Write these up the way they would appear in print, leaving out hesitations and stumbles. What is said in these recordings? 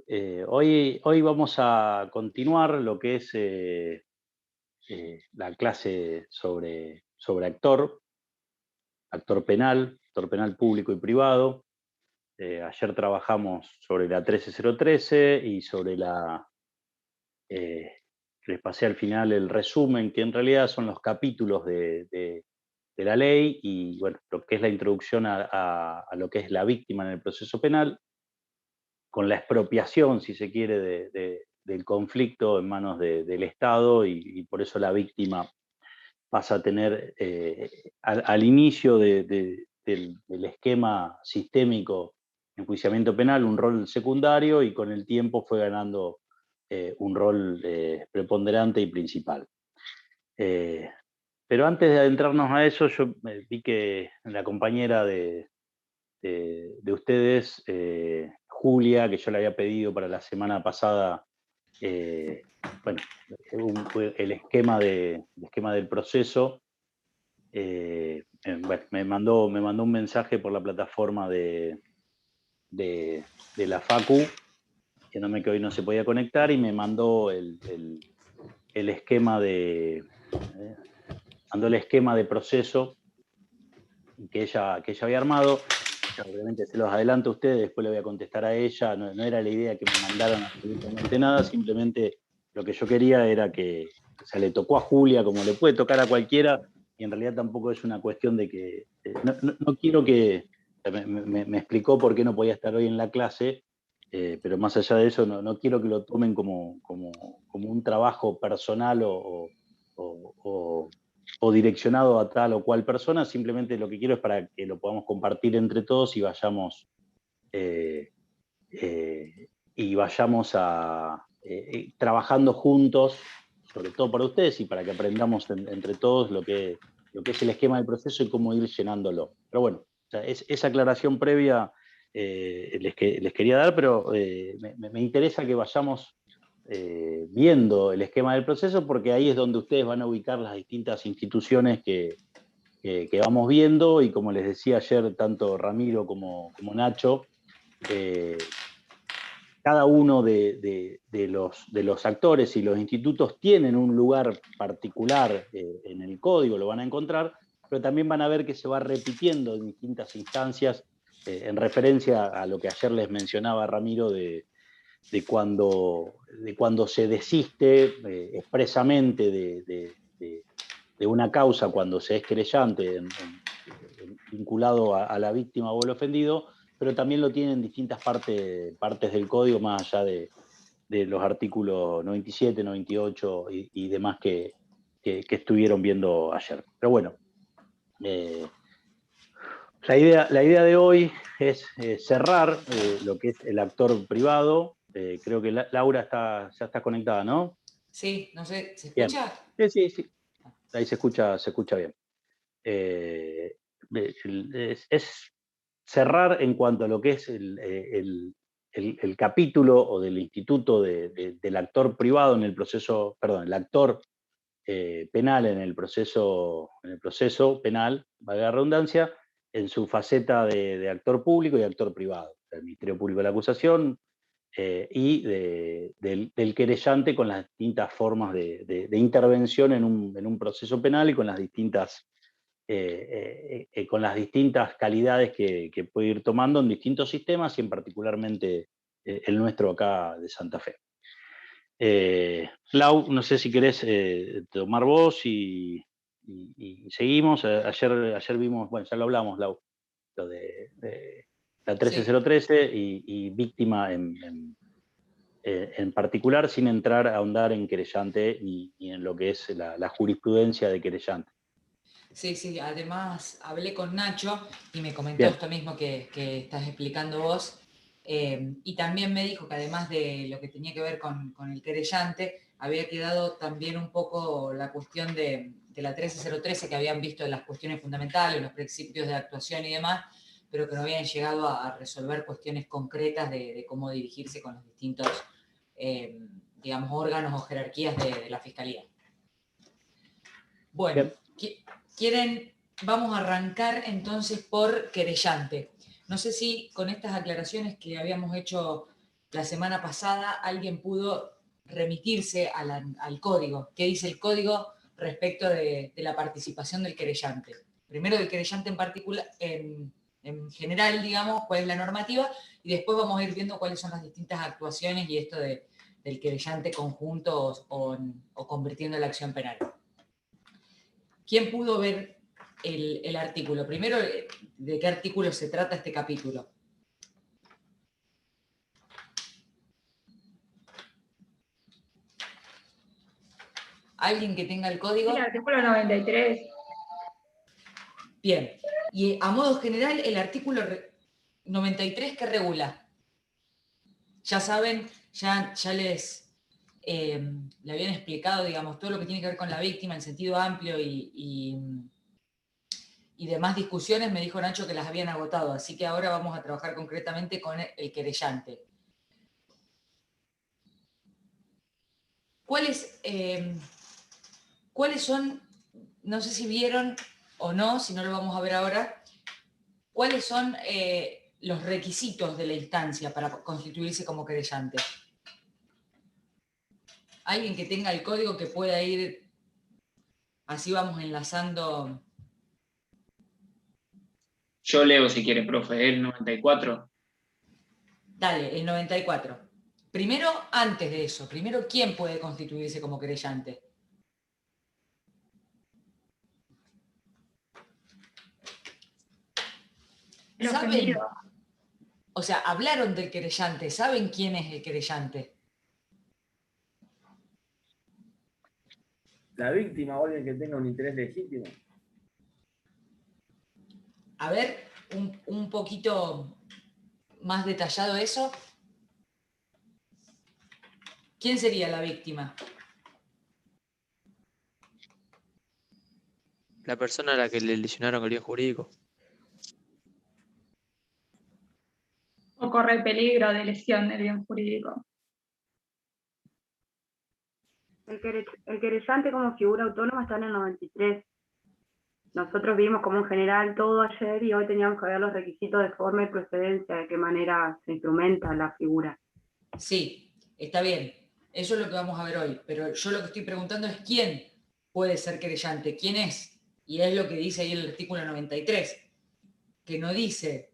Hoy vamos a continuar lo que es la clase sobre actor penal público y privado. Ayer trabajamos sobre la 13013 y sobre eh, les pasé al final el resumen, que en realidad son los capítulos de la ley y bueno, lo que es la introducción a lo que es la víctima en el proceso penal, con la expropiación, si se quiere, del conflicto en manos del Estado y por eso la víctima pasa a tener al inicio del esquema sistémico de enjuiciamiento penal un rol secundario y con el tiempo fue ganando un rol preponderante y principal. Eh, pero antes de adentrarnos a eso, yo vi que la compañera de ustedes, Julia, que yo le había pedido para la semana pasada, eh, bueno, el esquema del proceso. Bueno, me mandó un mensaje por la plataforma de la Facu, diciéndome que hoy no se podía conectar y me mandó el esquema mandó el esquema de proceso que ella había armado. Obviamente se los adelanto a ustedes, después le voy a contestar a ella. No era la idea que me mandaran absolutamente nada, simplemente lo que yo quería era que, o sea, le tocó a Julia como le puede tocar a cualquiera, y en realidad tampoco es una cuestión de que. No quiero que. Me explicó por qué no podía estar hoy en la clase, pero más allá de eso, no quiero que lo tomen como un trabajo personal o direccionado a tal o cual persona, simplemente lo que quiero es para que lo podamos compartir entre todos eh, y vayamos trabajando juntos, sobre todo para ustedes y para que aprendamos entre todos lo que es el esquema del proceso y cómo ir llenándolo. Pero bueno, o sea, esa aclaración previa les quería dar, pero me interesa que vayamos viendo el esquema del proceso, porque ahí es donde ustedes van a ubicar las distintas instituciones que vamos viendo, y como les decía ayer, tanto Ramiro como Nacho, cada uno de los actores y los institutos tienen un lugar particular en el código, lo van a encontrar, pero también van a ver que se va repitiendo en distintas instancias, en referencia a lo que ayer les mencionaba Ramiro de cuando se desiste expresamente de una causa cuando se es querellante vinculado a la víctima o el ofendido, pero también lo tienen distintas partes del código, más allá de los artículos 97, 98 y demás que estuvieron viendo ayer. Pero bueno, la idea de hoy es cerrar lo que es el actor privado. Creo que Laura ya está conectada, ¿no? Sí, no sé, ¿se Bien. escucha? Sí, sí, sí. Ahí se escucha bien. Eh, es cerrar en cuanto a lo que es el capítulo o del instituto del actor privado en el proceso, perdón, el actor penal en el proceso penal, valga la redundancia, en su faceta de actor público y actor privado, el Ministerio Público de la Acusación y del querellante, con las distintas formas de intervención en un proceso penal y con las distintas calidades que puede ir tomando en distintos sistemas y en particularmente el nuestro acá de Santa Fe. Lau, no sé si querés tomar vos y seguimos. Ayer vimos, bueno, ya lo hablamos, Lau, lo de la Sí. 13013 y víctima en particular, sin entrar a ahondar en querellante ni en lo que es la jurisprudencia de querellante. Sí, sí, además hablé con Nacho y me comentó Bien, esto mismo que estás explicando vos. Y también me dijo que además de lo que tenía que ver con el querellante, había quedado también un poco la cuestión de la 13013, que habían visto las cuestiones fundamentales, los principios de actuación y demás, pero que no habían llegado a resolver cuestiones concretas de cómo dirigirse con los distintos, eh, digamos, órganos o jerarquías de la Fiscalía. Bueno, bien. quieren, vamos a arrancar entonces por querellante. No sé si con estas aclaraciones que habíamos hecho la semana pasada alguien pudo remitirse al código. ¿Qué dice el código respecto de la participación del querellante? Primero del querellante en particular, en general, digamos, cuál es la normativa, y después vamos a ir viendo cuáles son las distintas actuaciones y esto del querellante conjunto o convirtiendo la acción penal. ¿Quién pudo ver el artículo? Primero, ¿de qué artículo se trata este capítulo? ¿Alguien que tenga el código? El artículo 93. Bien. Y a modo general, el artículo 93, ¿qué regula? Ya saben, ya les le habían explicado, digamos, todo lo que tiene que ver con la víctima en sentido amplio y demás discusiones. Me dijo Nacho que las habían agotado, así que ahora vamos a trabajar concretamente con el querellante. ¿Cuáles son, no sé si vieron o no, si no lo vamos a ver ahora, cuáles son los requisitos de la instancia para constituirse como querellante? Alguien que tenga el código que pueda ir, así vamos enlazando. Yo leo si quiere, profe, el 94. Dale, el 94. Primero, antes de eso, primero, ¿quién puede constituirse como querellante? El ¿Saben? ofendido. O sea, hablaron del querellante, ¿saben quién es el querellante? La víctima o alguien que tenga un interés legítimo. A ver, un poquito más detallado eso. ¿Quién sería la víctima? La persona a la que le lesionaron el bien jurídico. O corre peligro de lesión del bien jurídico. El querellante como figura autónoma está en el 93. Nosotros vimos como en general todo ayer y hoy teníamos que ver los requisitos de forma y procedencia, de qué manera se instrumenta la figura. Sí, está bien. Eso es lo que vamos a ver hoy. Pero yo lo que estoy preguntando es quién puede ser querellante, quién es. Y es lo que dice ahí el artículo 93, que no dice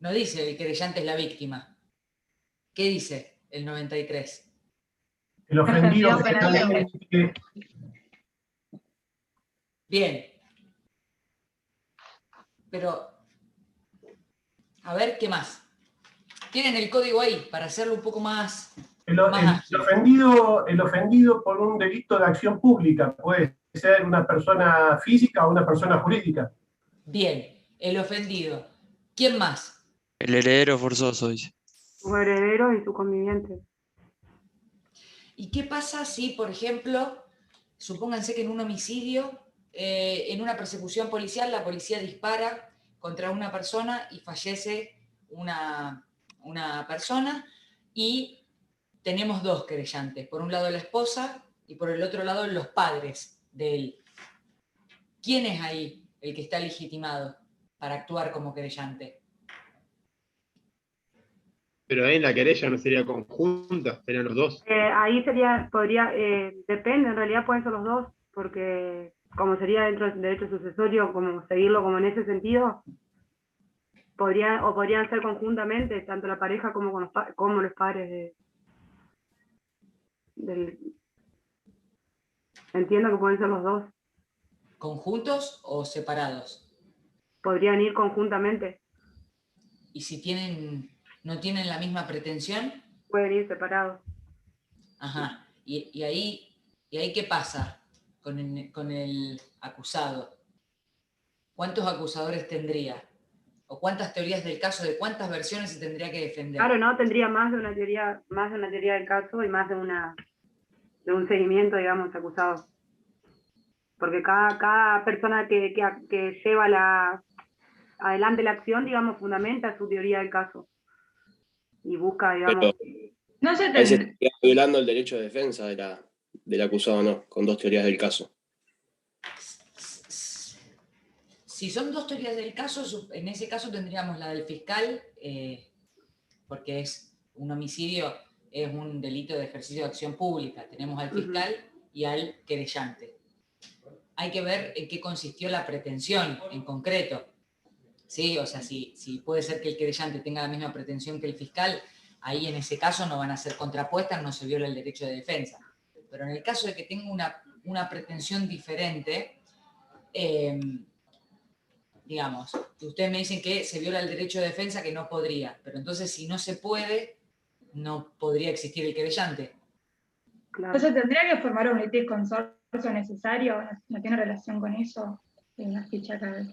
el querellante es la víctima. ¿Qué dice el 93? El ofendido Ofendido penalmente. Bien. Pero, a ver, ¿qué más? Tienen el código ahí para hacerlo un poco más El ágil. ofendido por un delito de acción pública puede ser una persona física o una persona jurídica. Bien, el ofendido. ¿Quién más? El heredero forzoso, dice. Su heredero y su conviviente. ¿Y qué pasa si, por ejemplo, supónganse que en un homicidio, en una persecución policial, la policía dispara contra una persona y fallece una persona y tenemos dos querellantes? Por un lado la esposa y por el otro lado los padres de él. ¿Quién es ahí el que está legitimado para actuar como querellante? Pero ahí en la querella no sería conjunta, serían los dos. Ahí depende, en realidad pueden ser los dos, porque como sería dentro del derecho sucesorio, como seguirlo como en ese sentido, podrían ser conjuntamente, tanto la pareja como los padres del... Entiendo que pueden ser los dos. ¿Conjuntos o separados? Podrían ir conjuntamente, Y si no tienen la misma pretensión, pueden ir separados. ajá. ¿Y ahí qué pasa con el acusado? ¿Cuántos acusadores tendría? ¿O cuántas teorías del caso, de cuántas versiones se tendría que defender? Claro, ¿no? Tendría más de una teoría del caso y más de un seguimiento, digamos, acusado. Porque cada persona que lleva adelante la acción, digamos, fundamenta su teoría del caso. Y busca, digamos... No se Ahí se tendría. está violando el derecho de defensa del acusado, ¿no? Con dos teorías del caso. Si son dos teorías del caso, en ese caso tendríamos la del fiscal porque un homicidio es un delito de ejercicio de acción pública. Tenemos al fiscal y al querellante. Hay que ver en qué consistió la pretensión en concreto. ¿Sí? O sea, si puede ser que el querellante tenga la misma pretensión que el fiscal, ahí en ese caso no van a ser contrapuestas, no se viola el derecho de defensa. Pero en el caso de que tenga una pretensión diferente, digamos, ustedes me dicen que se viola el derecho de defensa, que no podría, pero entonces si no se puede, no podría existir el querellante. Entonces tendría que formar un litis consorcio necesario, no tiene relación con eso, en la ficha acá.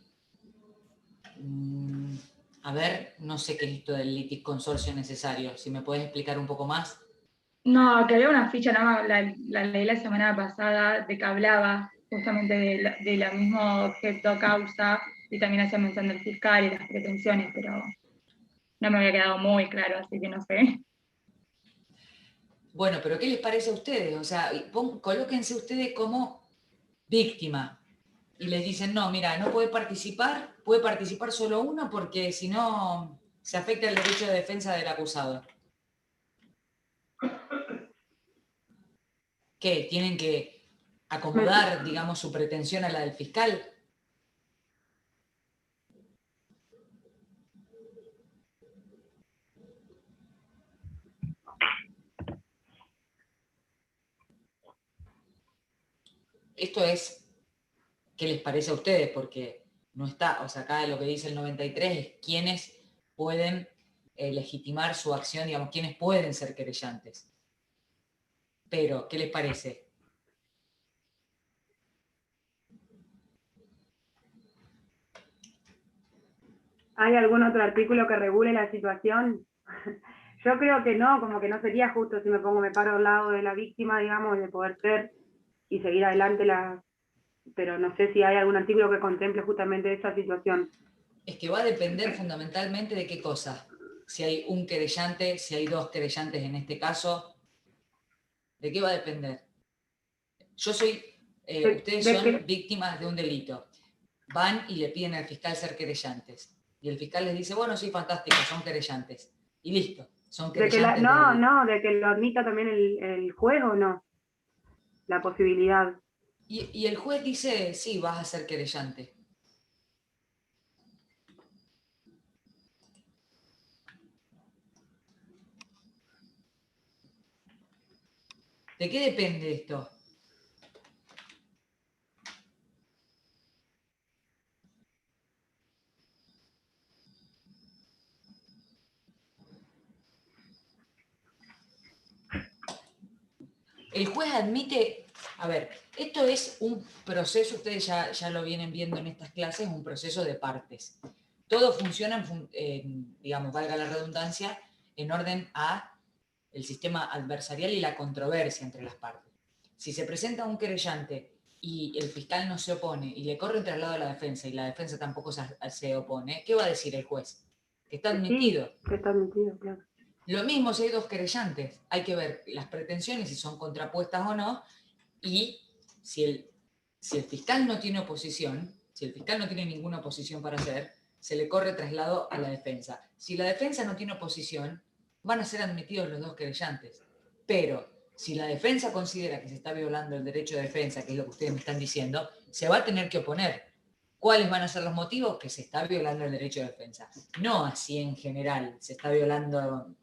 A ver, no sé qué es esto del litis consorcio necesario, si me puedes explicar un poco más. No, que había una ficha, la leí la semana pasada, de que hablaba justamente de la mismo objeto causa, y también hacía mención del fiscal y las pretensiones, pero no me había quedado muy claro, así que no sé. Bueno, pero ¿qué les parece a ustedes? O sea, colóquense ustedes como víctima y les dicen, no, mira, no puede participar solo uno porque si no se afecta el derecho de defensa del acusado. ¿Qué? ¿Tienen que acomodar, digamos, su pretensión a la del fiscal? Esto es, ¿qué les parece a ustedes? Porque no está, o sea, acá lo que dice el 93 es quiénes pueden legitimar su acción, digamos, quiénes pueden ser querellantes. Pero, ¿qué les parece? ¿Hay algún otro artículo que regule la situación? Yo creo que no, como que no sería justo si me paro al lado de la víctima, digamos, de poder ser y seguir adelante pero no sé si hay algún artículo que contemple justamente esa situación. Es que va a depender fundamentalmente de qué cosa. Si hay un querellante, si hay dos querellantes en este caso, ¿de qué va a depender? Ustedes son víctimas de un delito. Van y le piden al fiscal ser querellantes. Y el fiscal les dice, bueno, sí, fantástico, son querellantes. Y listo, son querellantes. De que lo admita también el juez o no, la posibilidad. Y el juez dice, sí, vas a ser querellante. ¿De qué depende esto? El juez admite, a ver, esto es un proceso, ustedes ya lo vienen viendo en estas clases, un proceso de partes. Todo funciona, digamos, valga la redundancia, en orden a el sistema adversarial y la controversia entre las partes. Si se presenta un querellante y el fiscal no se opone y le corre un traslado a la defensa y la defensa tampoco se opone, ¿qué va a decir el juez? Que está admitido. Sí, que está admitido, claro. Lo mismo si hay dos querellantes. Hay que ver las pretensiones, si son contrapuestas o no, y si el fiscal no tiene oposición, si el fiscal no tiene ninguna oposición para hacer, se le corre traslado a la defensa. Si la defensa no tiene oposición, van a ser admitidos los dos querellantes. Pero si la defensa considera que se está violando el derecho de defensa, que es lo que ustedes me están diciendo, se va a tener que oponer. ¿Cuáles van a ser los motivos? Que se está violando el derecho de defensa. No así en general, se está violando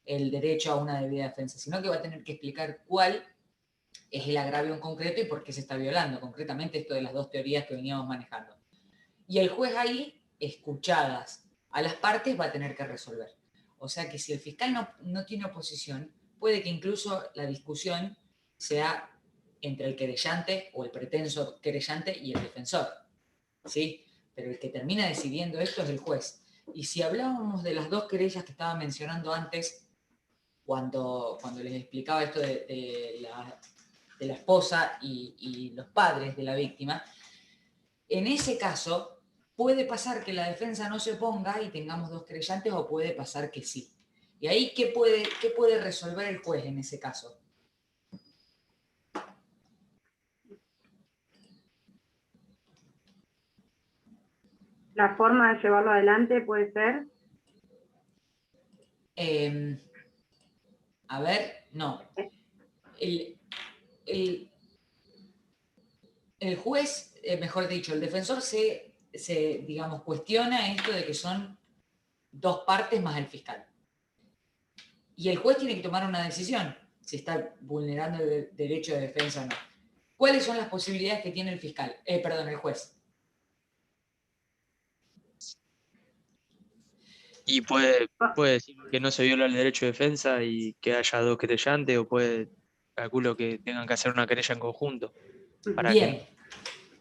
el derecho a una debida defensa, sino que va a tener que explicar cuál es el agravio en concreto y por qué se está violando. Concretamente esto de las dos teorías que veníamos manejando. Y el juez ahí, escuchadas a las partes, va a tener que resolver. O sea que si el fiscal no tiene oposición, puede que incluso la discusión sea entre el querellante o el pretenso querellante y el defensor. ¿Sí? Pero el que termina decidiendo esto es el juez. Y si hablábamos de las dos querellas que estaba mencionando antes, cuando les explicaba esto de la esposa y los padres de la víctima, en ese caso puede pasar que la defensa no se oponga y tengamos dos querellantes, o puede pasar que sí. Y ahí, ¿qué puede resolver el juez en ese caso? La forma de llevarlo adelante puede ser. A ver, no. El juez, mejor dicho, el defensor se, digamos, cuestiona esto de que son dos partes más el fiscal. Y el juez tiene que tomar una decisión si está vulnerando el derecho de defensa o no. ¿Cuáles son las posibilidades que tiene el fiscal? El juez. Y puede decir que no se viola el derecho de defensa y que haya dos querellantes, o calculo que tengan que hacer una querella en conjunto. Bien,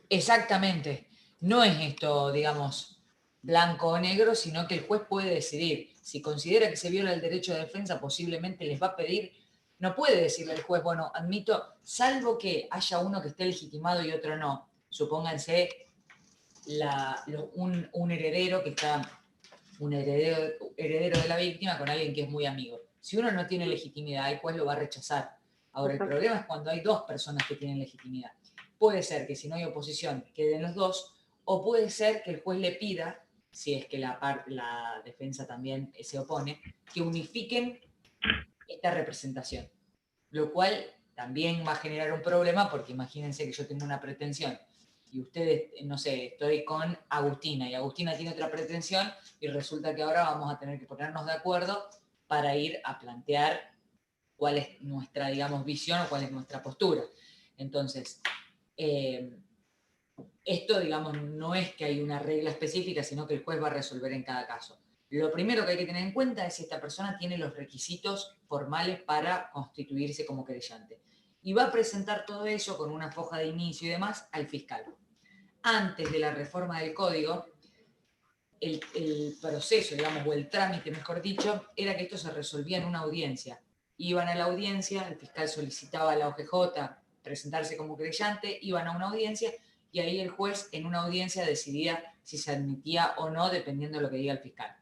exactamente. No es esto, digamos, blanco o negro, sino que el juez puede decidir. Si considera que se viola el derecho de defensa, posiblemente les va a pedir, no puede decirle al juez, bueno, admito, salvo que haya uno que esté legitimado y otro no. Supónganse un heredero que está, un heredero de la víctima con alguien que es muy amigo. Si uno no tiene legitimidad, el juez lo va a rechazar. Ahora, el problema es cuando hay dos personas que tienen legitimidad. Puede ser que si no hay oposición queden los dos, o puede ser que el juez le pida, si es que la defensa también se opone, que unifiquen esta representación. Lo cual también va a generar un problema, porque imagínense que yo tengo una pretensión y ustedes, no sé, estoy con Agustina y Agustina tiene otra pretensión y resulta que ahora vamos a tener que ponernos de acuerdo para ir a plantear cuál es nuestra, digamos, visión o cuál es nuestra postura. Entonces, esto, digamos, no es que hay una regla específica, sino que el juez va a resolver en cada caso. Lo primero que hay que tener en cuenta es si esta persona tiene los requisitos formales para constituirse como querellante. Y va a presentar todo eso con una foja de inicio y demás al fiscal. Antes de la reforma del código, el proceso, digamos, o el trámite, mejor dicho, era que esto se resolvía en una audiencia. Iban a la audiencia, el fiscal solicitaba a la OGJ presentarse como querellante, iban a una audiencia y ahí el juez en una audiencia decidía si se admitía o no, dependiendo de lo que diga el fiscal.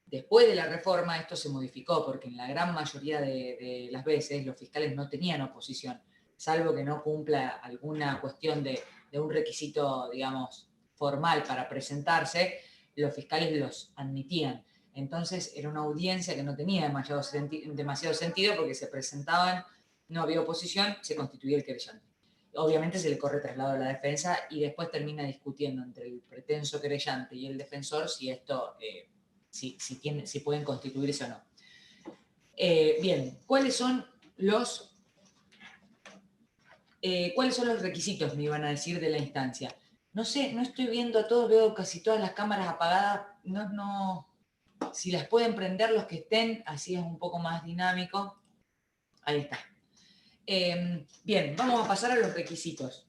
Después de la reforma esto se modificó porque en la gran mayoría de las veces los fiscales no tenían oposición, salvo que no cumpla alguna cuestión de un requisito, digamos, formal para presentarse, los fiscales los admitían. Entonces era una audiencia que no tenía demasiado sentido porque se presentaban, no había oposición, se constituía el querellante. Obviamente se le corre traslado a la defensa y después termina discutiendo entre el pretenso querellante y el defensor si esto, si pueden constituirse o no. Bien, ¿cuáles son los requisitos, me iban a decir, de la instancia? No sé, no estoy viendo a todos, veo casi todas las cámaras apagadas, si las pueden prender los que estén, así es un poco más dinámico. Ahí está. Bien, vamos a pasar a los requisitos.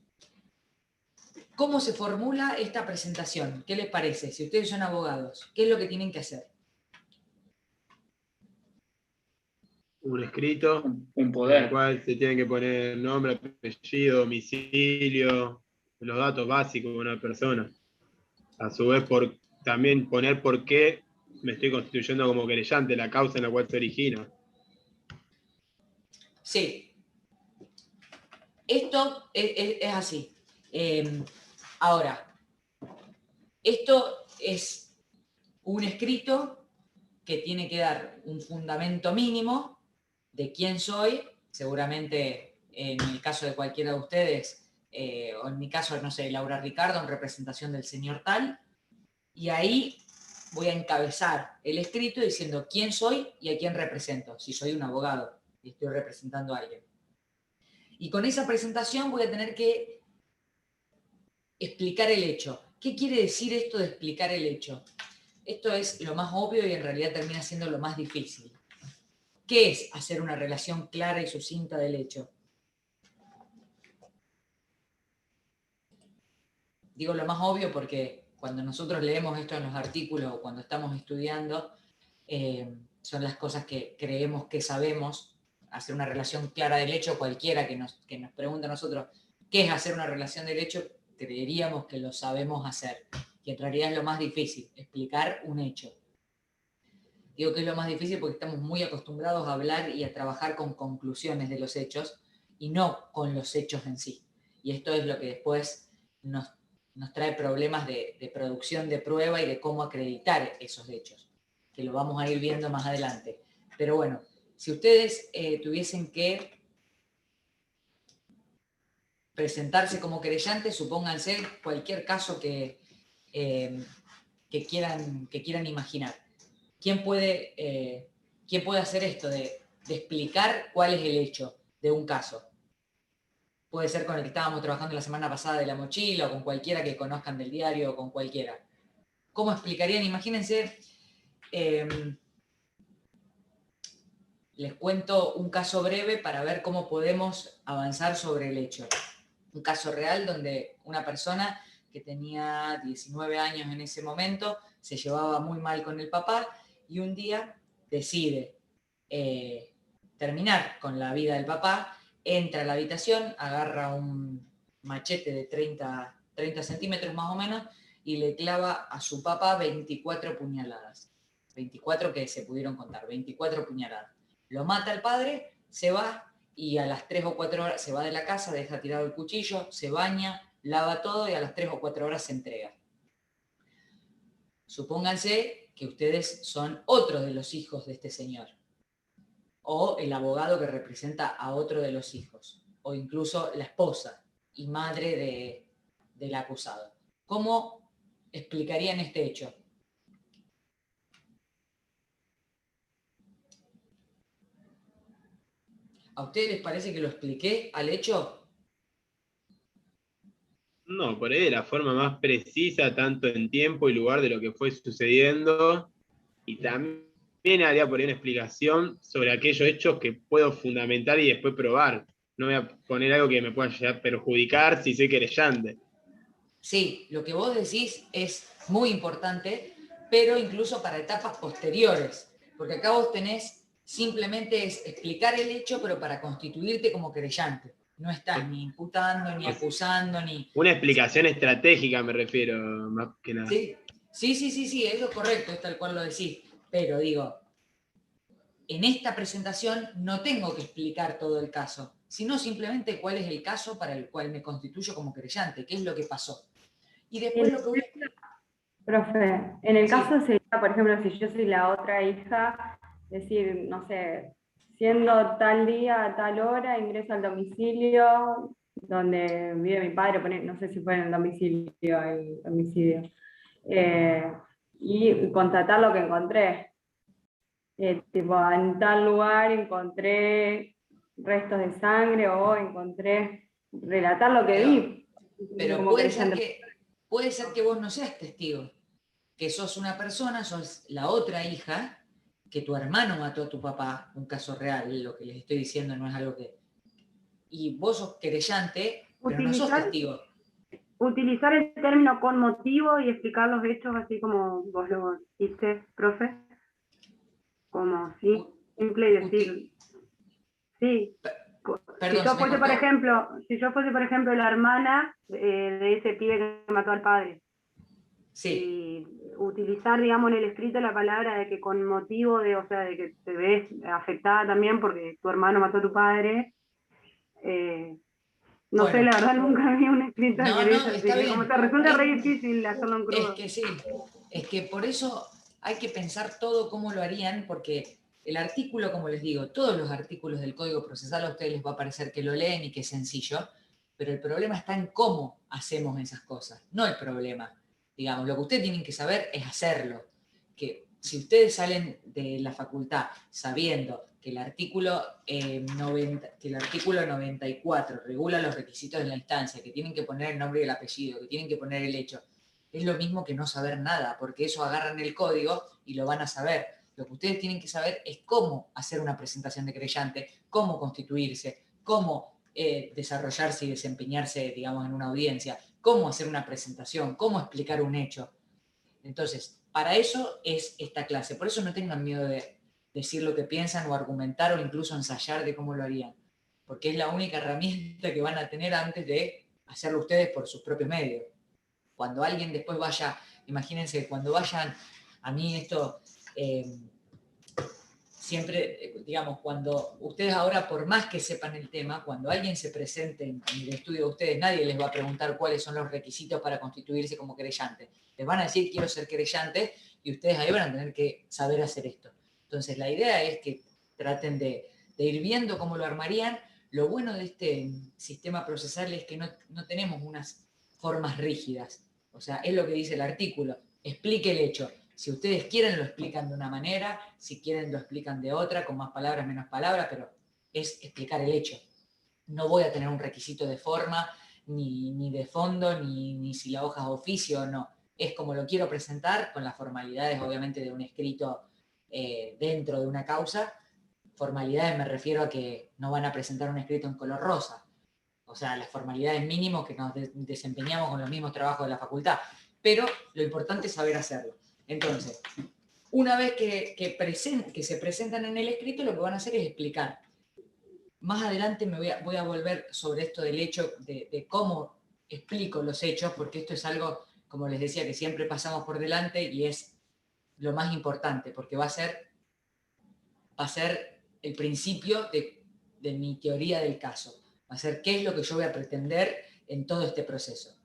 ¿Cómo se formula esta presentación? ¿Qué les parece? Si ustedes son abogados, ¿qué es lo que tienen que hacer? Un escrito, un poder, en el cual se tienen que poner nombre, apellido, domicilio, los datos básicos de una persona. A su vez, también poner por qué me estoy constituyendo como querellante, la causa en la cual se origina. Sí. Esto es así. Ahora, esto es un escrito que tiene que dar un fundamento mínimo de quién soy, seguramente en el caso de cualquiera de ustedes, o en mi caso, no sé, Laura Ricardo, en representación del señor tal, y ahí voy a encabezar el escrito diciendo quién soy y a quién represento, si soy un abogado y estoy representando a alguien. Y con esa presentación voy a tener que explicar el hecho. ¿Qué quiere decir esto de explicar el hecho? Esto es lo más obvio y en realidad termina siendo lo más difícil. ¿Qué es hacer una relación clara y sucinta del hecho? Digo lo más obvio porque cuando nosotros leemos esto en los artículos o cuando estamos estudiando, son las cosas que creemos que sabemos. Hacer una relación clara del hecho, cualquiera que nos pregunte a nosotros qué es hacer una relación del hecho, creeríamos que lo sabemos hacer. Y en realidad es lo más difícil, explicar un hecho. Digo que es lo más difícil porque estamos muy acostumbrados a hablar y a trabajar con conclusiones de los hechos y no con los hechos en sí. Y esto es lo que después nos trae problemas de producción de prueba y de cómo acreditar esos hechos. que lo vamos a ir viendo más adelante. Pero bueno, si ustedes tuviesen que presentarse como querellantes, supónganse cualquier caso que quieran imaginar. ¿Quién puede hacer esto de explicar cuál es el hecho de un caso? Puede ser con el que estábamos trabajando la semana pasada de la mochila, o con cualquiera que conozcan del diario, o con cualquiera. ¿Cómo explicarían? Imagínense, les cuento un caso breve para ver cómo podemos avanzar sobre el hecho. Un caso real donde una persona que tenía 19 años en ese momento se llevaba muy mal con el papá y un día decide terminar con la vida del papá, entra a la habitación, agarra un machete de 30 centímetros más o menos y le clava a su papá 24 puñaladas. 24 que se pudieron contar, 24 puñaladas. Lo mata al padre, se va y a las 3 o 4 horas se va de la casa, deja tirado el cuchillo, se baña, lava todo y a las 3 o 4 horas se entrega. Supónganse que ustedes son otro de los hijos de este señor, o el abogado que representa a otro de los hijos, o incluso la esposa y madre del acusado. ¿Cómo explicarían este hecho? ¿A ustedes les parece que lo expliqué al hecho? No, por ahí de la forma más precisa, tanto en tiempo y lugar de lo que fue sucediendo, y también haría por ahí una explicación sobre aquellos hechos que puedo fundamentar y después probar. No voy a poner algo que me pueda llegar a perjudicar si soy querellante. Sí, lo que vos decís es muy importante, pero incluso para etapas posteriores, porque acá vos tenés simplemente es explicar el hecho, pero para constituirte como querellante. No estás ni imputando, ni acusando, ni... Una explicación estratégica me refiero, más que nada. Sí, es lo correcto, es tal cual lo decís. Pero digo, en esta presentación no tengo que explicar todo el caso, sino simplemente cuál es el caso para el cual me constituyo como querellante, qué es lo que pasó. Y después lo que voy a... Profe, en el caso sería, por ejemplo, si yo soy la otra hija, decir, no sé, siendo tal día, a tal hora, ingreso al domicilio donde vive mi padre, no sé si fue en el domicilio el homicidio, y constatar lo que encontré. Tipo, en tal lugar encontré restos de sangre o encontré, relatar lo que vi. Pero puede ser que vos no seas testigo, que sos una persona, sos la otra hija, que tu hermano mató a tu papá, un caso real, lo que les estoy diciendo no es algo que... Y vos sos querellante, pero no sos testigo. Utilizar el término con motivo y explicar los hechos así como vos lo hiciste, profe. Como simple y decir, sí. Perdón, si yo fuese, por ejemplo, la hermana de ese pibe que mató al padre. Sí. Y utilizar, digamos, en el escrito la palabra de que con motivo de, o sea, de que te ves afectada también porque tu hermano mató a tu padre. No sé, la verdad nunca vi un escrito de querella, así que como se resulta re difícil hacerlo en crudo. Es que sí, es que por eso hay que pensar todo cómo lo harían, porque el artículo, como les digo, todos los artículos del Código Procesal a ustedes les va a parecer que lo leen y que es sencillo, pero el problema está en cómo hacemos esas cosas, no el problema. Digamos, lo que ustedes tienen que saber es hacerlo. Que si ustedes salen de la facultad sabiendo que el artículo 94 regula los requisitos de la instancia, que tienen que poner el nombre y el apellido, que tienen que poner el hecho, es lo mismo que no saber nada, porque eso agarran el código y lo van a saber. Lo que ustedes tienen que saber es cómo hacer una presentación de querellante, cómo constituirse, cómo desarrollarse y desempeñarse, digamos, en una audiencia, cómo hacer una presentación, cómo explicar un hecho. Entonces, para eso es esta clase. Por eso no tengan miedo de decir lo que piensan o argumentar o incluso ensayar de cómo lo harían. Porque es la única herramienta que van a tener antes de hacerlo ustedes por sus propios medios. Cuando alguien después vaya, imagínense, cuando vayan, a mí esto siempre, digamos, cuando ustedes ahora, por más que sepan el tema, cuando alguien se presente en el estudio de ustedes, nadie les va a preguntar cuáles son los requisitos para constituirse como querellante. Les van a decir, quiero ser querellante, y ustedes ahí van a tener que saber hacer esto. Entonces, la idea es que traten de ir viendo cómo lo armarían. Lo bueno de este sistema procesal es que no tenemos unas formas rígidas. O sea, es lo que dice el artículo. Explique el hecho. Si ustedes quieren, lo explican de una manera, si quieren, lo explican de otra, con más palabras, menos palabras, pero es explicar el hecho. No voy a tener un requisito de forma, ni de fondo, ni si la hoja es oficio o no. Es como lo quiero presentar, con las formalidades, obviamente, de un escrito dentro de una causa. Formalidades me refiero a que no van a presentar un escrito en color rosa. O sea, las formalidades mínimas que nos desempeñamos con los mismos trabajos de la facultad. Pero lo importante es saber hacerlo. Entonces, una vez que se presentan en el escrito, lo que van a hacer es explicar. Más adelante voy a volver sobre esto del hecho, de cómo explico los hechos, porque esto es algo, como les decía, que siempre pasamos por delante y es lo más importante, porque va a ser el principio de mi teoría del caso. Va a ser qué es lo que yo voy a pretender en todo este proceso.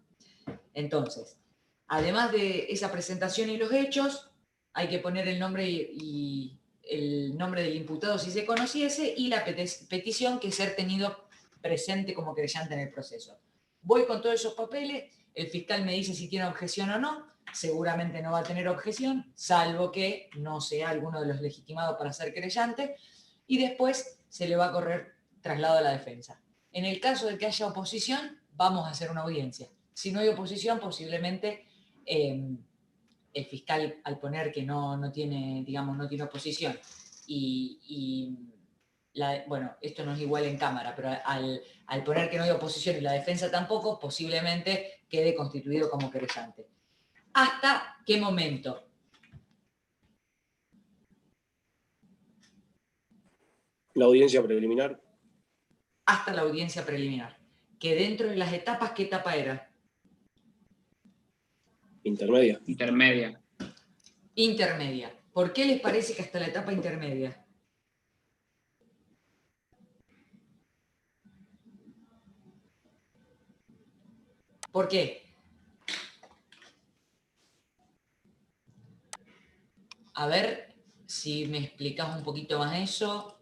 Entonces, además de esa presentación y los hechos, hay que poner el nombre y el nombre del imputado si se conociese y la petición que ser tenido presente como querellante en el proceso. Voy con todos esos papeles, el fiscal me dice si tiene objeción o no, seguramente no va a tener objeción, salvo que no sea alguno de los legitimados para ser querellante, y después se le va a correr traslado a la defensa. En el caso de que haya oposición, vamos a hacer una audiencia. Si no hay oposición, posiblemente el fiscal, al poner que no tiene oposición, bueno, esto no es igual en cámara, pero al poner que no hay oposición y la defensa tampoco, posiblemente quede constituido como querellante. ¿Hasta qué momento? La audiencia preliminar. Hasta la audiencia preliminar. Que dentro de las etapas, ¿qué etapa era? Intermedia. Intermedia. Intermedia. ¿Por qué les parece que hasta la etapa intermedia? ¿Por qué? A ver si me explicas un poquito más eso.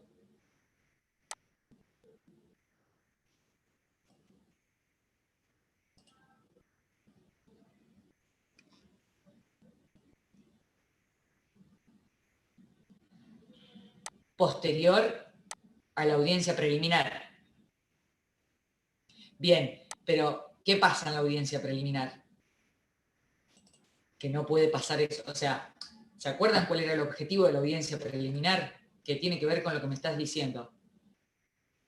Posterior a la audiencia preliminar. Bien, pero ¿qué pasa en la audiencia preliminar? Que no puede pasar eso. O sea, ¿se acuerdan cuál era el objetivo de la audiencia preliminar? Que tiene que ver con lo que me estás diciendo.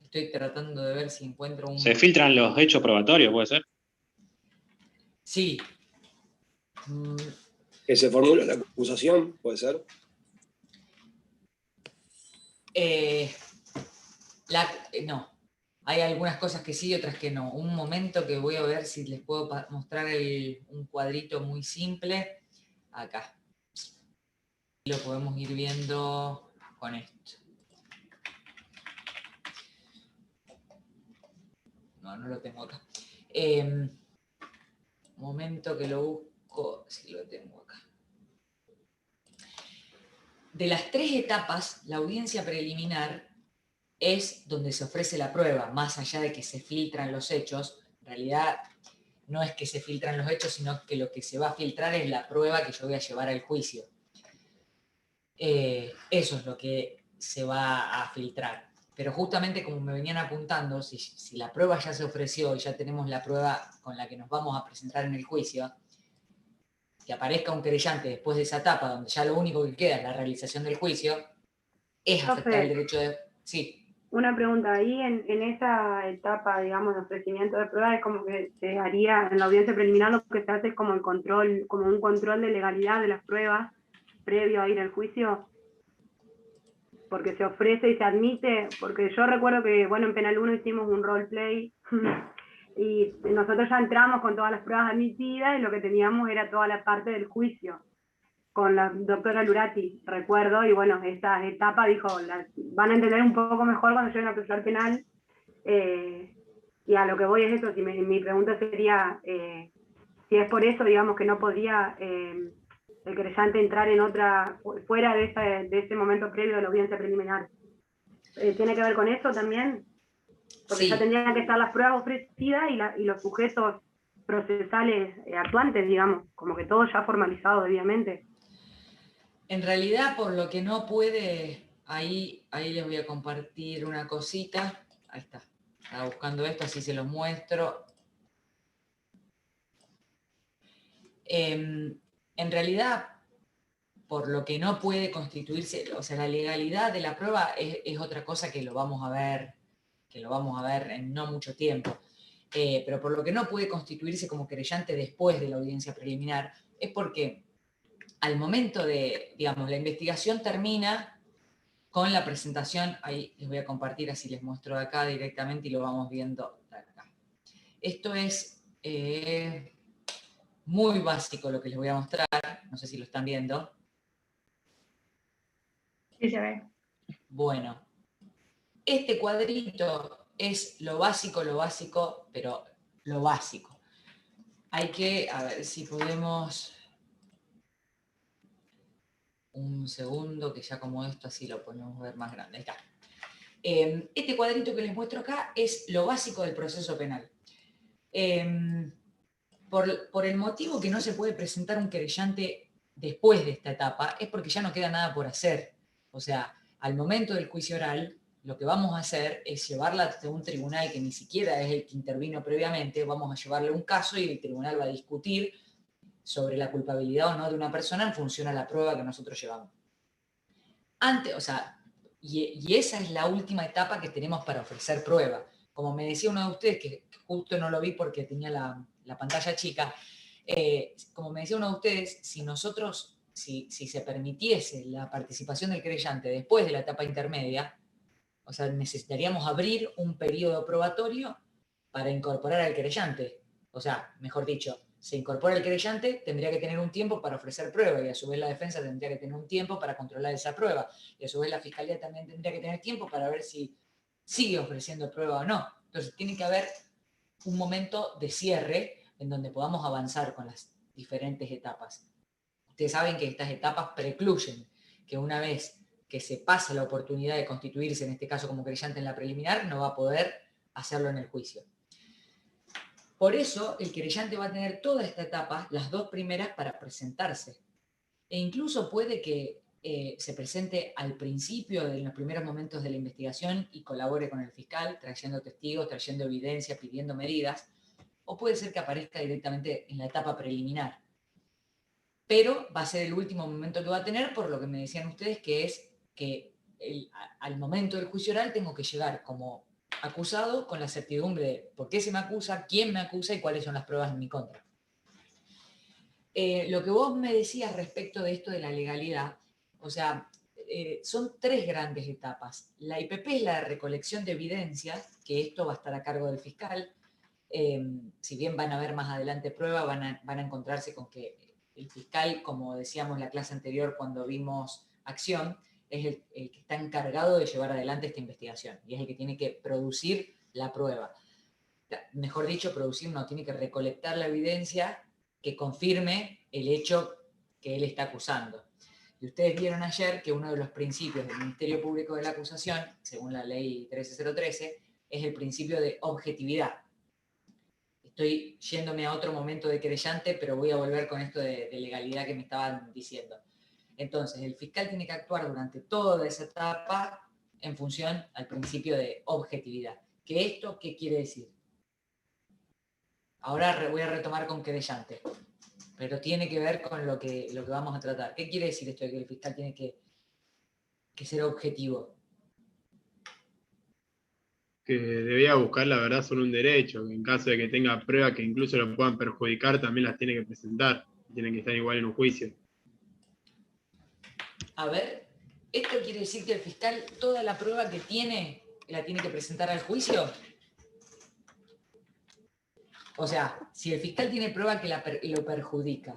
Estoy tratando de ver si encuentro un... ¿Se filtran los hechos probatorios, puede ser? Sí. Que se formule la acusación, puede ser. No. Hay algunas cosas que sí y otras que no. Un momento que voy a ver si les puedo mostrar un cuadrito muy simple. Acá. Lo podemos ir viendo con esto. No lo tengo acá. Momento que lo busco, si lo tengo acá. De las 3 etapas, la audiencia preliminar es donde se ofrece la prueba, más allá de que se filtran los hechos. En realidad no es que se filtran los hechos, sino que lo que se va a filtrar es la prueba que yo voy a llevar al juicio. Eso es lo que se va a filtrar. Pero justamente como me venían apuntando, si la prueba ya se ofreció y ya tenemos la prueba con la que nos vamos a presentar en el juicio, que aparezca un querellante después de esa etapa, donde ya lo único que queda es la realización del juicio, es afectar el derecho de... Sí. Una pregunta, ahí en esa etapa, digamos, de ofrecimiento de pruebas, es como que se haría en la audiencia preliminar lo que se hace es como el control, como un control de legalidad de las pruebas previo a ir al juicio, porque se ofrece y se admite, porque yo recuerdo que, bueno, en Penal 1 hicimos un roleplay y nosotros ya entramos con todas las pruebas admitidas y lo que teníamos era toda la parte del juicio. con la doctora Lurati, recuerdo, y bueno, esta etapa dijo, van a entender un poco mejor cuando lleguen a procesar penal, y a lo que voy es eso, si mi pregunta sería, si es por eso, digamos, que no podría el querellante entrar en otra, fuera de ese momento previo de la audiencia preliminar. ¿Tiene que ver con eso también? Porque Sí. ya tendrían que estar las pruebas ofrecidas y los sujetos procesales actuantes, digamos, como que todo ya formalizado debidamente. En realidad, por lo que no puede, ahí les voy a compartir una cosita. Ahí está. Estaba buscando esto, así se los muestro. En realidad, por lo que no puede constituirse, o sea, la legalidad de la prueba es otra cosa que lo vamos a ver en no mucho tiempo. Pero por lo que no puede constituirse como querellante después de la audiencia preliminar, es porque al momento de, digamos, la investigación termina con la presentación, ahí les voy a compartir, así les muestro de acá directamente y lo vamos viendo de acá. Esto es muy básico lo que les voy a mostrar, no sé si lo están viendo. Sí, se ve. Bueno, este cuadrito es lo básico, pero lo básico. Hay que, a ver si podemos... Un segundo, que ya como esto así lo podemos ver más grande. Ahí está. Este cuadrito que les muestro acá es lo básico del proceso penal. Por el motivo que no se puede presentar un querellante después de esta etapa, es porque ya no queda nada por hacer. O sea, al momento del juicio oral, lo que vamos a hacer es llevarla a un tribunal que ni siquiera es el que intervino previamente, vamos a llevarle un caso y el tribunal va a discutir sobre la culpabilidad o no de una persona en función a la prueba que nosotros llevamos. Antes, o sea, y esa es la última etapa que tenemos para ofrecer prueba. Como me decía uno de ustedes, que justo no lo vi porque tenía la pantalla chica, como me decía uno de ustedes, si se permitiese la participación del querellante después de la etapa intermedia, o sea, necesitaríamos abrir un periodo probatorio para incorporar al querellante. O sea, mejor dicho, se incorpora el querellante, tendría que tener un tiempo para ofrecer prueba y a su vez la defensa tendría que tener un tiempo para controlar esa prueba y a su vez la fiscalía también tendría que tener tiempo para ver si sigue ofreciendo prueba o no. Entonces tiene que haber un momento de cierre en donde podamos avanzar con las diferentes etapas. Ustedes saben que estas etapas precluyen que una vez que se pasa la oportunidad de constituirse, en este caso como querellante en la preliminar, no va a poder hacerlo en el juicio. Por eso, el querellante va a tener toda esta etapa, las dos primeras, para presentarse. E incluso puede que se presente al principio, en los primeros momentos de la investigación, y colabore con el fiscal, trayendo testigos, trayendo evidencia, pidiendo medidas, o puede ser que aparezca directamente en la etapa preliminar. Pero va a ser el último momento que va a tener, por lo que me decían ustedes, que es que al momento del juicio oral tengo que llegar como acusado con la certidumbre de por qué se me acusa, quién me acusa y cuáles son las pruebas en mi contra. Lo que vos me decías respecto de esto de la legalidad, o sea, son tres grandes etapas. La IPP es la recolección de evidencia, que esto va a estar a cargo del fiscal. Si bien van a ver más adelante pruebas, van a encontrarse con que el fiscal, como decíamos en la clase anterior cuando vimos acción, es el que está encargado de llevar adelante esta investigación y es el que tiene que producir la prueba. Mejor dicho, producir no, tiene que recolectar la evidencia que confirme el hecho que él está acusando. Y ustedes vieron ayer que uno de los principios del Ministerio Público de la Acusación, según la ley 13013, es el principio de objetividad. Estoy yéndome a otro momento de querellante, pero voy a volver con esto de legalidad que me estaban diciendo. Entonces, el fiscal tiene que actuar durante toda esa etapa en función al principio de objetividad. ¿Que esto qué quiere decir? Ahora voy a retomar con querellante, pero tiene que ver con lo que vamos a tratar. ¿Qué quiere decir esto de que el fiscal tiene que ser objetivo? Que debía buscar la verdad sobre un derecho, que en caso de que tenga pruebas que incluso lo puedan perjudicar, también las tiene que presentar, tienen que estar igual en un juicio. A ver, ¿esto quiere decir que el fiscal toda la prueba que tiene la tiene que presentar al juicio? O sea, si el fiscal tiene prueba que lo perjudica,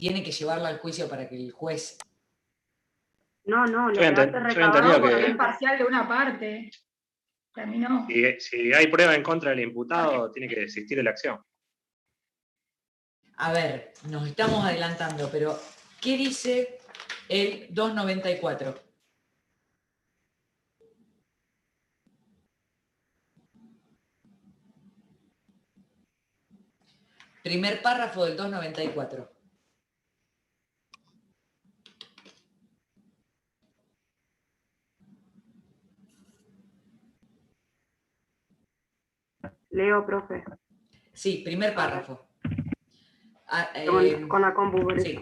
tiene que llevarla al juicio para que el juez... No, lo Yo que había hace entendido recabar Porque que es parcial de una parte. Terminó. si hay prueba en contra del imputado, tiene que desistir de la acción. A ver, nos estamos adelantando, pero ¿qué dice el 294? Primer párrafo del 294. Leo, profe. Sí, primer párrafo. Con la compu, por eso. Sí.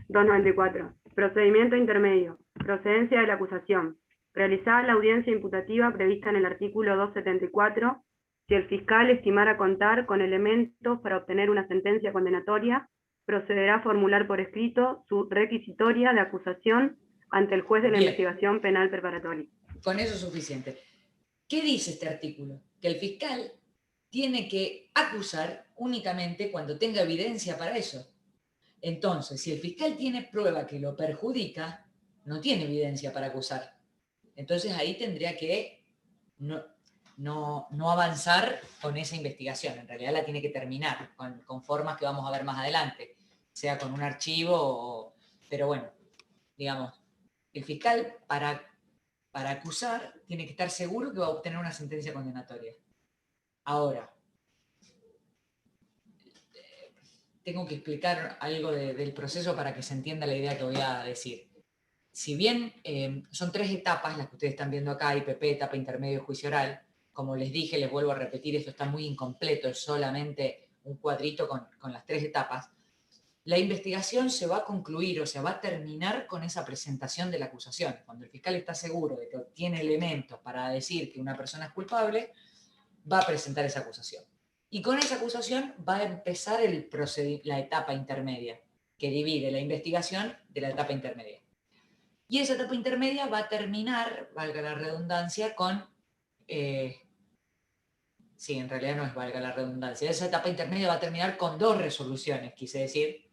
294. Procedimiento intermedio. Procedencia de la acusación. Realizada la audiencia imputativa prevista en el artículo 274, si el fiscal estimara contar con elementos para obtener una sentencia condenatoria, procederá a formular por escrito su requisitoria de acusación ante el juez de la investigación penal preparatoria. Con eso es suficiente. ¿Qué dice este artículo? Que el fiscal tiene que acusar únicamente cuando tenga evidencia para eso. Entonces, si el fiscal tiene prueba que lo perjudica, no tiene evidencia para acusar. Entonces ahí tendría que no avanzar con esa investigación. En realidad la tiene que terminar con formas que vamos a ver más adelante, sea con un archivo pero bueno, digamos, el fiscal para acusar tiene que estar seguro que va a obtener una sentencia condenatoria. Ahora, tengo que explicar algo del proceso para que se entienda la idea que voy a decir. Si bien son 3 etapas las que ustedes están viendo acá, IPP, etapa intermedio y juicio oral, como les dije, les vuelvo a repetir, esto está muy incompleto, es solamente un cuadrito con las 3 etapas, la investigación se va a concluir, o sea, va a terminar con esa presentación de la acusación. Cuando el fiscal está seguro de que obtiene elementos para decir que una persona es culpable, va a presentar esa acusación. Y con esa acusación va a empezar la etapa intermedia, que divide la investigación de la etapa intermedia. Y esa etapa intermedia va a terminar, valga la redundancia, con... sí, en realidad no es valga la redundancia. Esa etapa intermedia va a terminar con 2 resoluciones, quise decir,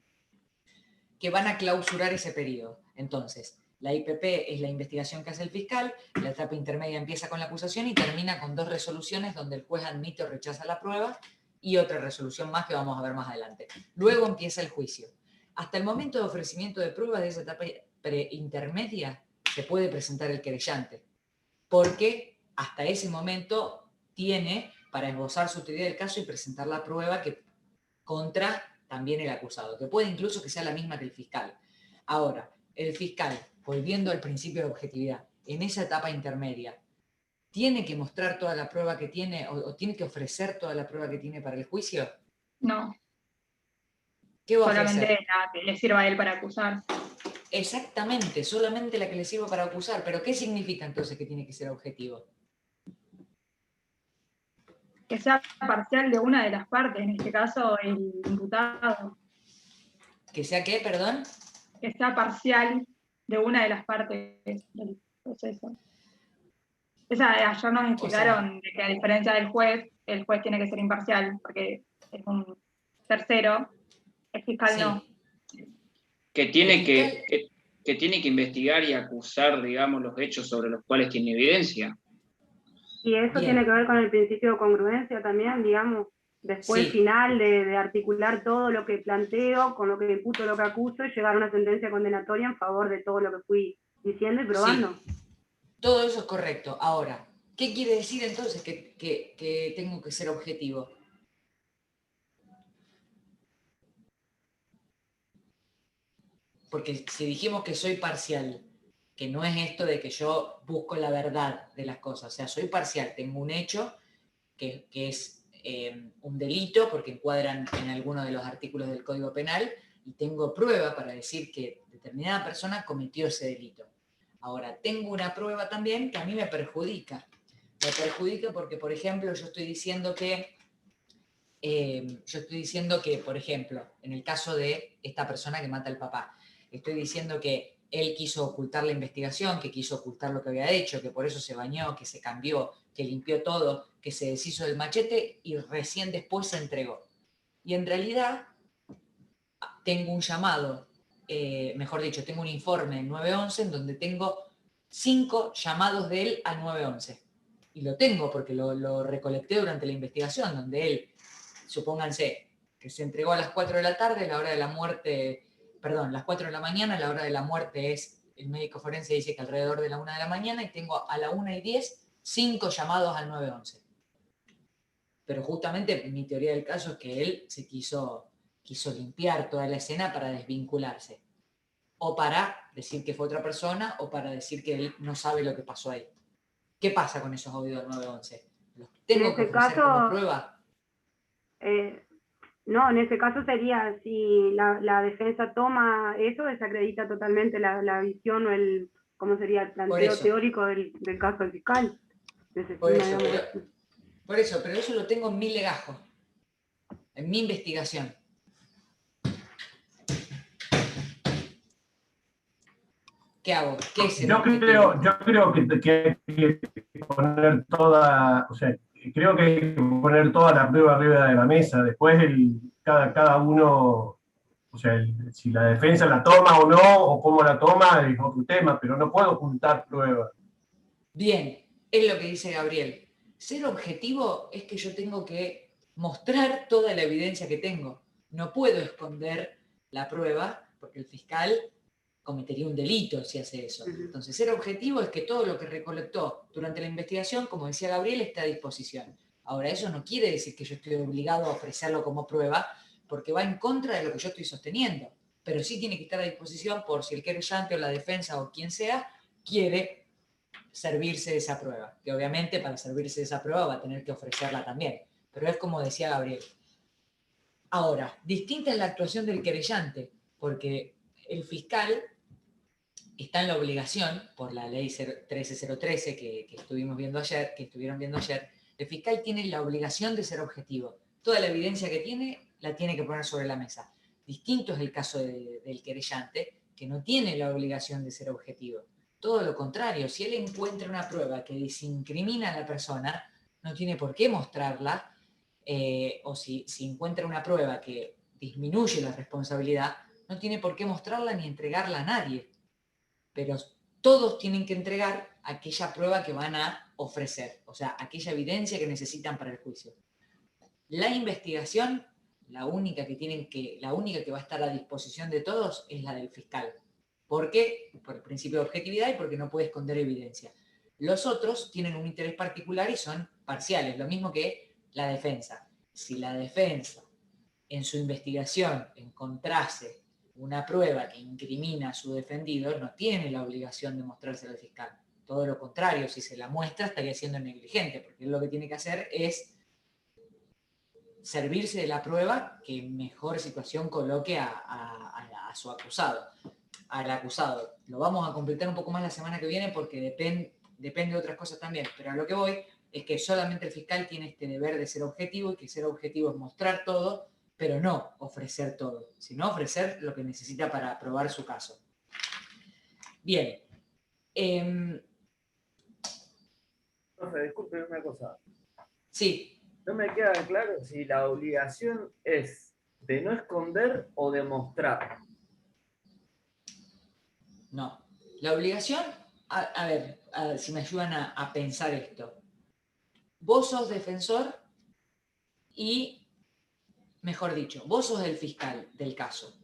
que van a clausurar ese periodo. Entonces, la IPP es la investigación que hace el fiscal, la etapa intermedia empieza con la acusación y termina con 2 resoluciones donde el juez admite o rechaza la prueba y otra resolución más que vamos a ver más adelante. Luego empieza el juicio. Hasta el momento de ofrecimiento de pruebas de esa etapa intermedia se puede presentar el querellante, porque hasta ese momento tiene para esbozar su teoría del caso y presentar la prueba que contra también el acusado, que puede incluso que sea la misma que el fiscal. Ahora, el fiscal, volviendo al principio de objetividad, en esa etapa intermedia, ¿tiene que mostrar toda la prueba que tiene o tiene que ofrecer toda la prueba que tiene para el juicio? No. ¿Qué va a solamente ofrecer? la que le sirva a él para acusar. Exactamente, solamente la que le sirva para acusar. ¿Pero qué significa entonces que tiene que ser objetivo? Que sea parcial de una de las partes, en este caso el imputado. ¿Que sea qué, perdón? Que sea parcial de una de las partes del proceso. Ayer nos explicaron de que a diferencia del juez, el juez tiene que ser imparcial, porque es un tercero, el fiscal no. Que tiene que investigar y acusar, digamos, los hechos sobre los cuales tiene evidencia. Y eso tiene que ver con el principio de congruencia también, digamos, después Sí. final de articular todo lo que planteo, con lo que imputo, lo que acuso, y llegar a una sentencia condenatoria en favor de todo lo que fui diciendo y probando. Sí. Todo eso es correcto. Ahora, ¿qué quiere decir entonces que tengo que ser objetivo? Porque si dijimos que soy parcial, que no es esto de que yo busco la verdad de las cosas, o sea, soy parcial, tengo un hecho que es un delito, porque encuadran en alguno de los artículos del Código Penal, y tengo prueba para decir que determinada persona cometió ese delito. Ahora, tengo una prueba también que a mí me perjudica. Me perjudica porque, por ejemplo, yo estoy diciendo que, por ejemplo, en el caso de esta persona que mata al papá, estoy diciendo que él quiso ocultar la investigación, que quiso ocultar lo que había hecho, que por eso se bañó, que se cambió, que limpió todo, que se deshizo del machete y recién después se entregó. Y en realidad tengo un llamado mejor dicho, tengo un informe del 911 en donde tengo 5 llamados de él al 911. Y lo tengo porque lo recolecté durante la investigación, donde él, supónganse, que se entregó a las 4 de la tarde, la hora de la muerte, perdón, las 4 de la mañana, la hora de la muerte es, el médico forense dice que alrededor de la 1 de la mañana, y tengo a la 1:10, 5 llamados al 911. Pero justamente mi teoría del caso es que él se quiso limpiar toda la escena para desvincularse. O para decir que fue otra persona, o para decir que él no sabe lo que pasó ahí. ¿Qué pasa con esos audios del 911? ¿Los tengo que ofrecer como prueba? No, en ese caso sería, si la defensa toma eso, desacredita totalmente la visión o ¿cómo sería? El planteo teórico del caso del fiscal. Por eso, pero eso lo tengo en mi legajo, en mi investigación. ¿Qué hago? ¿Qué es yo creo que hay que poner toda, o sea, creo que hay que poner toda la prueba arriba de la mesa. Después cada uno, o sea, si la defensa la toma o no, o cómo la toma, es otro tema, pero no puedo ocultar pruebas. Bien, es lo que dice Gabriel. Ser objetivo es que yo tengo que mostrar toda la evidencia que tengo. No puedo esconder la prueba, porque el fiscal cometería un delito si hace eso. Entonces, ser objetivo es que todo lo que recolectó durante la investigación, como decía Gabriel, está a disposición. Ahora, eso no quiere decir que yo estoy obligado a ofrecerlo como prueba, porque va en contra de lo que yo estoy sosteniendo. Pero sí tiene que estar a disposición por si el querellante o la defensa o quien sea quiere servirse de esa prueba. Que obviamente para servirse de esa prueba va a tener que ofrecerla también. Pero es como decía Gabriel. Ahora, distinta es la actuación del querellante, porque el fiscal está en la obligación, por la ley 13013 que estuvieron viendo ayer, el fiscal tiene la obligación de ser objetivo. Toda la evidencia que tiene, la tiene que poner sobre la mesa. Distinto es el caso del querellante, que no tiene la obligación de ser objetivo. Todo lo contrario, si él encuentra una prueba que desincrimina a la persona, no tiene por qué mostrarla, o si encuentra una prueba que disminuye la responsabilidad, no tiene por qué mostrarla ni entregarla a nadie. Pero todos tienen que entregar aquella prueba que van a ofrecer, o sea, aquella evidencia que necesitan para el juicio. La investigación, la única que va a estar a disposición de todos es la del fiscal. ¿Por qué? Por el principio de objetividad y porque no puede esconder evidencia. Los otros tienen un interés particular y son parciales, lo mismo que la defensa. Si la defensa en su investigación encontrase una prueba que incrimina a su defendido, no tiene la obligación de mostrársela al fiscal. Todo lo contrario, si se la muestra estaría siendo negligente, porque él lo que tiene que hacer es servirse de la prueba que en mejor situación coloque a su acusado, al acusado. Lo vamos a completar un poco más la semana que viene porque depende de otras cosas también, pero a lo que voy es que solamente el fiscal tiene este deber de ser objetivo, y que ser objetivo es mostrar todo, pero no ofrecer todo, sino ofrecer lo que necesita para probar su caso. Bien. Profe, disculpe una cosa. Sí. No me queda claro si la obligación es de no esconder o de mostrar. No. La obligación, a ver si me ayudan a pensar esto. Vos sos defensor y, mejor dicho, vos sos el fiscal del caso.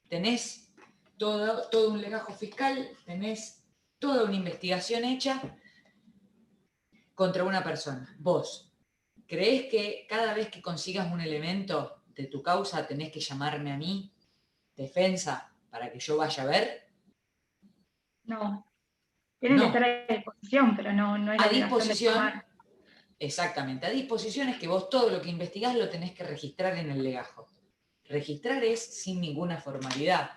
Tenés todo un legajo fiscal, tenés toda una investigación hecha contra una persona. Vos, ¿creés que cada vez que consigas un elemento de tu causa tenés que llamarme a mí, defensa, para que yo vaya a ver? No. Tienen que estar a disposición, pero no es a disposición. Exactamente, a disposición es que vos todo lo que investigás lo tenés que registrar en el legajo. Registrar es sin ninguna formalidad.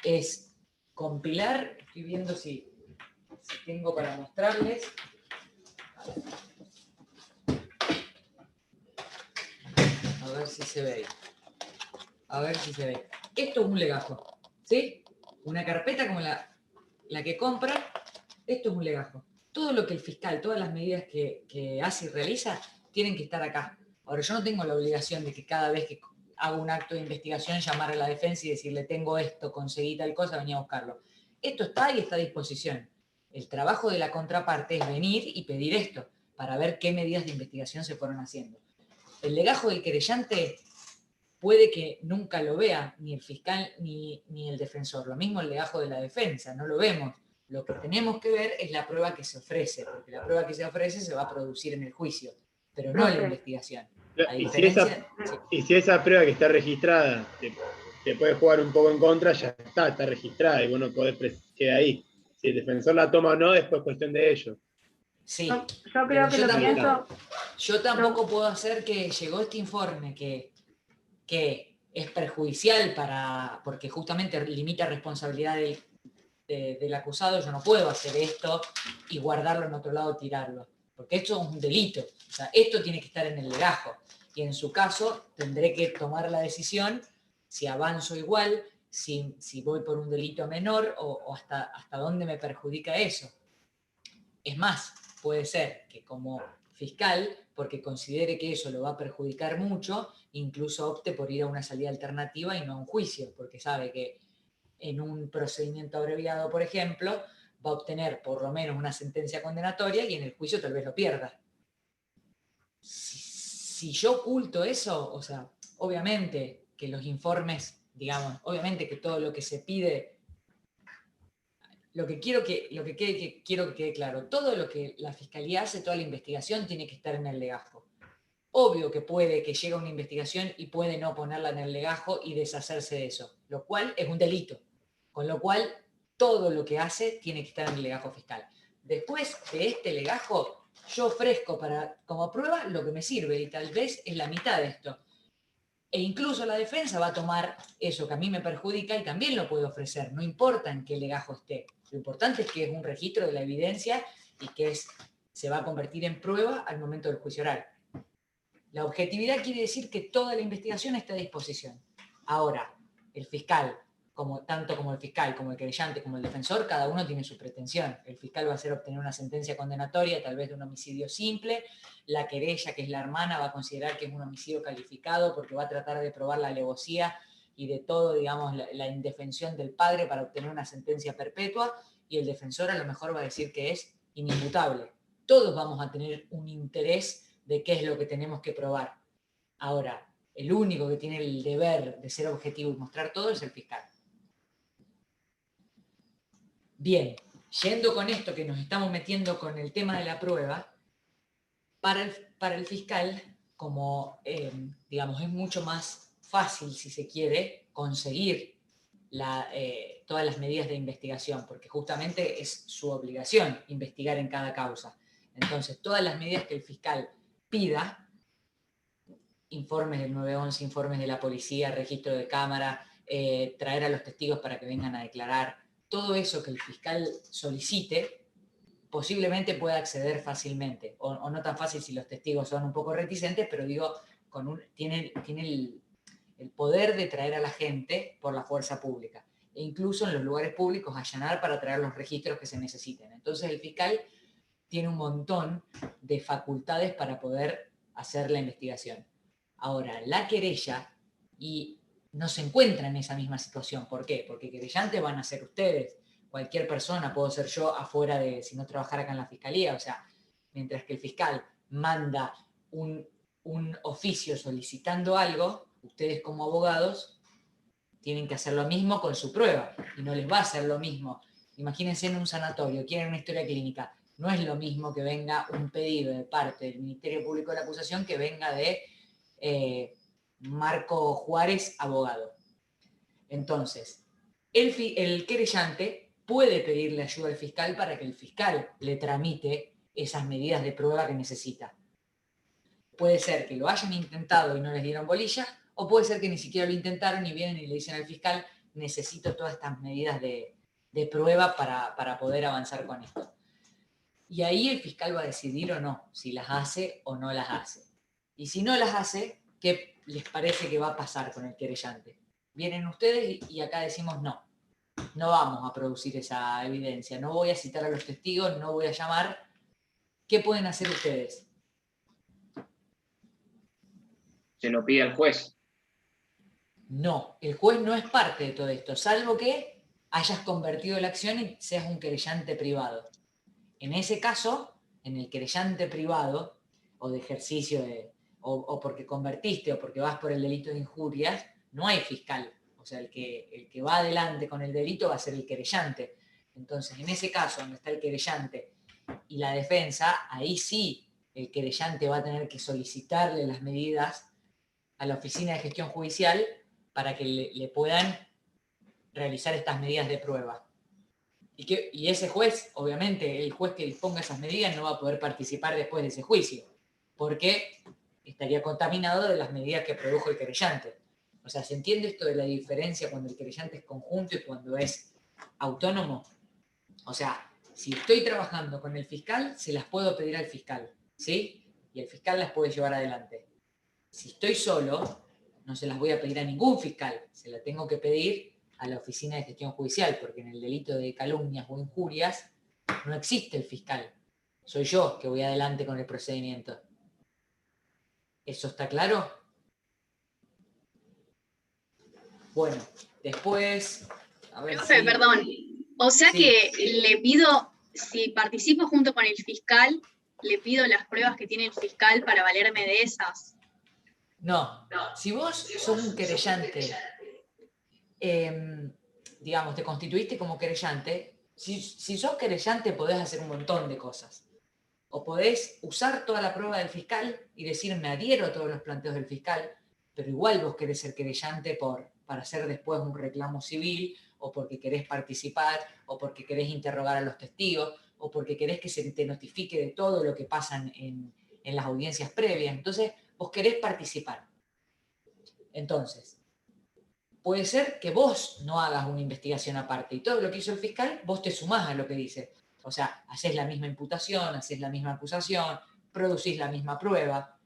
Es compilar, estoy viendo si tengo para mostrarles. A ver si se ve. Esto es un legajo, ¿sí? Una carpeta como la que compra, esto es un legajo. Todo lo que el fiscal, todas las medidas que hace y realiza, tienen que estar acá. Ahora, yo no tengo la obligación de que cada vez que hago un acto de investigación, llamar a la defensa y decirle, tengo esto, conseguí tal cosa, venía a buscarlo. Esto está y está a disposición. El trabajo de la contraparte es venir y pedir esto, para ver qué medidas de investigación se fueron haciendo. El legajo del querellante puede que nunca lo vea ni el fiscal ni el defensor. Lo mismo el legajo de la defensa, no lo vemos. Lo que tenemos que ver es la prueba que se ofrece, porque la prueba que se ofrece se va a producir en el juicio, pero no en la investigación. A diferencia, y si esa prueba que está registrada te puede jugar un poco en contra, ya está registrada y vos no podés quedar ahí. Si el defensor la toma o no, después es cuestión de ellos. Sí, yo creo que lo pienso. Yo tampoco puedo hacer que llegó este informe que es perjudicial porque justamente limita responsabilidad del acusado. Yo no puedo hacer esto y guardarlo en otro lado, tirarlo, porque esto es un delito. O sea, esto tiene que estar en el legajo. Y en su caso tendré que tomar la decisión si avanzo igual, si voy por un delito menor o hasta dónde me perjudica eso. Es más, puede ser que como fiscal, porque considere que eso lo va a perjudicar mucho, incluso opte por ir a una salida alternativa y no a un juicio, porque sabe que en un procedimiento abreviado, por ejemplo, va a obtener por lo menos una sentencia condenatoria y en el juicio tal vez lo pierda. Si yo oculto eso, o sea, obviamente que los informes, digamos, obviamente que todo lo que se pide, quiero que quede claro, todo lo que la Fiscalía hace, toda la investigación tiene que estar en el legajo. Obvio que puede que llegue una investigación y puede no ponerla en el legajo y deshacerse de eso, lo cual es un delito. Con lo cual, todo lo que hace tiene que estar en el legajo fiscal. Después de este legajo, yo ofrezco como prueba lo que me sirve y tal vez es la mitad de esto. E incluso la defensa va a tomar eso que a mí me perjudica y también lo puede ofrecer, no importa en qué legajo esté. Lo importante es que es un registro de la evidencia y que se va a convertir en prueba al momento del juicio oral. La objetividad quiere decir que toda la investigación está a disposición. Ahora, el fiscal, tanto como el fiscal, como el querellante, como el defensor, cada uno tiene su pretensión. El fiscal va a hacer obtener una sentencia condenatoria, tal vez de un homicidio simple. La querella, que es la hermana, va a considerar que es un homicidio calificado porque va a tratar de probar la alevosía y de todo, digamos, la indefensión del padre para obtener una sentencia perpetua. Y el defensor a lo mejor va a decir que es inimputable. Todos vamos a tener un interés de qué es lo que tenemos que probar. Ahora, el único que tiene el deber de ser objetivo y mostrar todo es el fiscal. Bien, yendo con esto que nos estamos metiendo con el tema de la prueba, para el fiscal, como digamos, es mucho más fácil, si se quiere, conseguir todas las medidas de investigación, porque justamente es su obligación investigar en cada causa. Entonces, todas las medidas que el fiscal pida, informes del 911, informes de la policía, registro de cámara, traer a los testigos para que vengan a declarar, todo eso que el fiscal solicite, posiblemente pueda acceder fácilmente, o no tan fácil si los testigos son un poco reticentes, pero digo, tiene el poder de traer a la gente por la fuerza pública, e incluso en los lugares públicos allanar para traer los registros que se necesiten. Entonces el fiscal tiene un montón de facultades para poder hacer la investigación. Ahora, la querella y no se encuentra en esa misma situación. ¿Por qué? Porque querellantes van a ser ustedes. Cualquier persona, puedo ser yo afuera si no trabajara acá en la fiscalía. O sea, mientras que el fiscal manda un oficio solicitando algo, ustedes como abogados tienen que hacer lo mismo con su prueba. Y no les va a hacer lo mismo. Imagínense en un sanatorio, quieren una historia clínica. No es lo mismo que venga un pedido de parte del Ministerio Público de la Acusación que venga de Marco Juárez, abogado. Entonces, el querellante puede pedirle ayuda al fiscal para que el fiscal le tramite esas medidas de prueba que necesita. Puede ser que lo hayan intentado y no les dieron bolilla, o puede ser que ni siquiera lo intentaron y vienen y le dicen al fiscal, necesito todas estas medidas de prueba para poder avanzar con esto. Y ahí el fiscal va a decidir o no, si las hace o no las hace. Y si no las hace, ¿qué les parece que va a pasar con el querellante? Vienen ustedes y acá decimos no vamos a producir esa evidencia, no voy a citar a los testigos, no voy a llamar. ¿Qué pueden hacer ustedes? Se lo pide al juez. No, el juez no es parte de todo esto, salvo que hayas convertido la acción y seas un querellante privado. En ese caso, en el querellante privado, o de ejercicio o porque convertiste o porque vas por el delito de injurias, no hay fiscal. O sea, el que va adelante con el delito va a ser el querellante. Entonces, en ese caso, donde está el querellante y la defensa, ahí sí el querellante va a tener que solicitarle las medidas a la Oficina de Gestión Judicial para que le puedan realizar estas medidas de prueba. Y ese juez, obviamente, el juez que disponga esas medidas no va a poder participar después de ese juicio, porque estaría contaminado de las medidas que produjo el querellante. O sea, ¿se entiende esto de la diferencia cuando el querellante es conjunto y cuando es autónomo? O sea, si estoy trabajando con el fiscal, se las puedo pedir al fiscal, ¿sí? Y el fiscal las puede llevar adelante. Si estoy solo, no se las voy a pedir a ningún fiscal, se las tengo que pedir a la Oficina de Gestión Judicial, porque en el delito de calumnias o injurias no existe el fiscal. Soy yo que voy adelante con el procedimiento. ¿Eso está claro? Bueno, después... Profe, perdón. O sea Sí. que le pido, si participo junto con el fiscal, le pido las pruebas que tiene el fiscal para valerme de esas. No, si vos sos un querellante, digamos, te constituiste como querellante, si sos querellante podés hacer un montón de cosas. O podés usar toda la prueba del fiscal y decir me adhiero a todos los planteos del fiscal, pero igual vos querés ser querellante para hacer después un reclamo civil, o porque querés participar, o porque querés interrogar a los testigos, o porque querés que se te notifique de todo lo que pasa en las audiencias previas. Entonces, vos querés participar. Entonces, puede ser que vos no hagas una investigación aparte y todo lo que hizo el fiscal, vos te sumás a lo que dice. O sea, hacés la misma imputación, hacés la misma acusación, producís la misma prueba,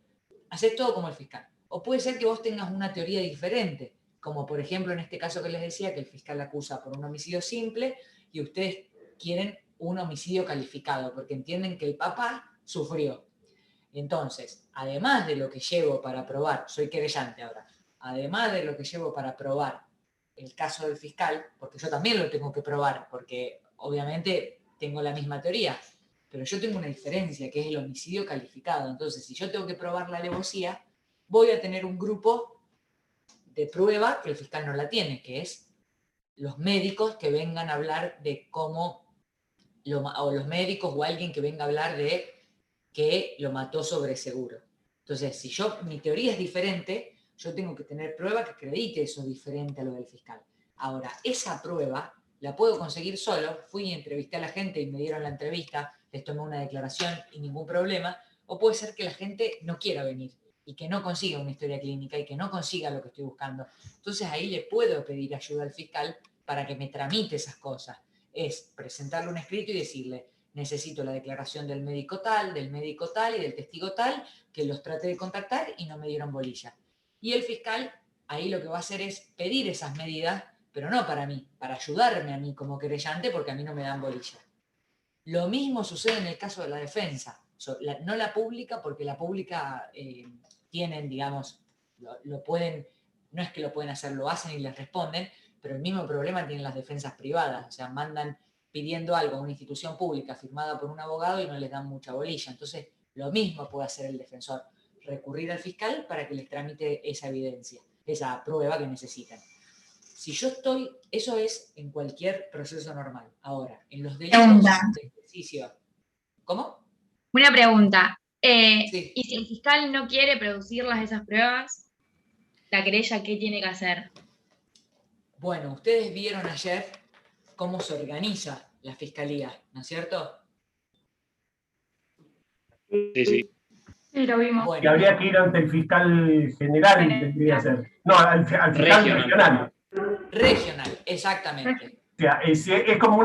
hacés todo como el fiscal. O puede ser que vos tengas una teoría diferente, como por ejemplo en este caso que les decía, que el fiscal acusa por un homicidio simple y ustedes quieren un homicidio calificado, porque entienden que el papá sufrió. Entonces, además de lo que llevo para probar, soy querellante ahora, además de lo que llevo para probar el caso del fiscal, porque yo también lo tengo que probar, porque obviamente tengo la misma teoría, pero yo tengo una diferencia, que es el homicidio calificado. Entonces, si yo tengo que probar la alevosía, voy a tener un grupo de prueba que el fiscal no la tiene, que es los médicos que vengan a hablar de cómo, o los médicos o alguien que venga a hablar de que lo mató sobre seguro. Entonces, si mi teoría es diferente, yo tengo que tener prueba que acredite eso diferente a lo del fiscal. Ahora, esa prueba la puedo conseguir solo, fui y entrevisté a la gente y me dieron la entrevista, les tomé una declaración y ningún problema, o puede ser que la gente no quiera venir y que no consiga una historia clínica y que no consiga lo que estoy buscando. Entonces ahí le puedo pedir ayuda al fiscal para que me tramite esas cosas. Es presentarle un escrito y decirle, necesito la declaración del médico tal y del testigo tal, que los trate de contactar y no me dieron bolilla. Y el fiscal ahí lo que va a hacer es pedir esas medidas, pero no para mí, para ayudarme a mí como querellante, porque a mí no me dan bolilla. Lo mismo sucede en el caso de la defensa. No la pública, porque la pública tienen, digamos, lo pueden, no es que lo pueden hacer, lo hacen y les responden, pero el mismo problema tienen las defensas privadas. O sea, mandan pidiendo algo a una institución pública firmada por un abogado y no les dan mucha bolilla. Entonces, lo mismo puede hacer el defensor, recurrir al fiscal para que les tramite esa evidencia, esa prueba que necesitan. Si yo estoy, eso es en cualquier proceso normal. Ahora, en los delitos de ejercicio. ¿Cómo? Una pregunta. Sí. ¿Y si el fiscal no quiere producirlas esas pruebas, la querella qué tiene que hacer? Bueno, ustedes vieron ayer cómo se organiza la fiscalía, ¿no es cierto? Sí, sí. Sí, lo vimos. Bueno, Que habría que ir ante el fiscal general, tendría que ser. No, al fiscal regional. Regional, exactamente. O sea, es como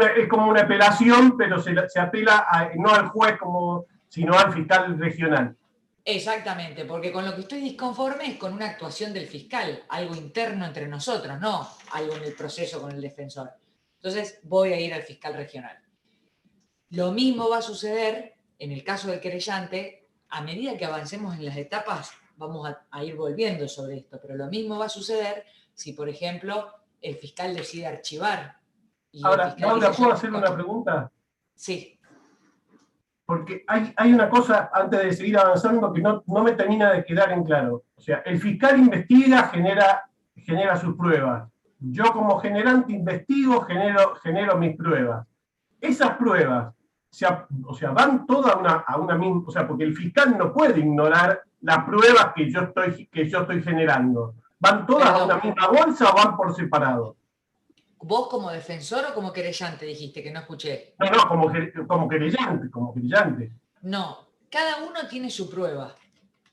una apelación, pero se apela no al juez sino al fiscal regional. Exactamente, porque con lo que estoy disconforme es con una actuación del fiscal, algo interno entre nosotros, no algo en el proceso con el defensor. Entonces voy a ir al fiscal regional. Lo mismo va a suceder en el caso del querellante. A medida que avancemos en las etapas, vamos a ir volviendo sobre esto, pero lo mismo va a suceder si, por ejemplo, el fiscal decide archivar. Y ahora, Laura, ¿puedo hacer una pregunta? Sí. Porque hay una cosa, antes de seguir avanzando, que no me termina de quedar en claro. O sea, el fiscal investiga, genera sus pruebas. Yo como generante investigo, genero mis pruebas. Esas pruebas, o sea, van todas a una misma, o sea, porque el fiscal no puede ignorar las pruebas que yo estoy generando. ¿Van todas a una misma bolsa o van por separado? ¿Vos como defensor o como querellante dijiste que no escuché? No, como querellante. No, cada uno tiene su prueba,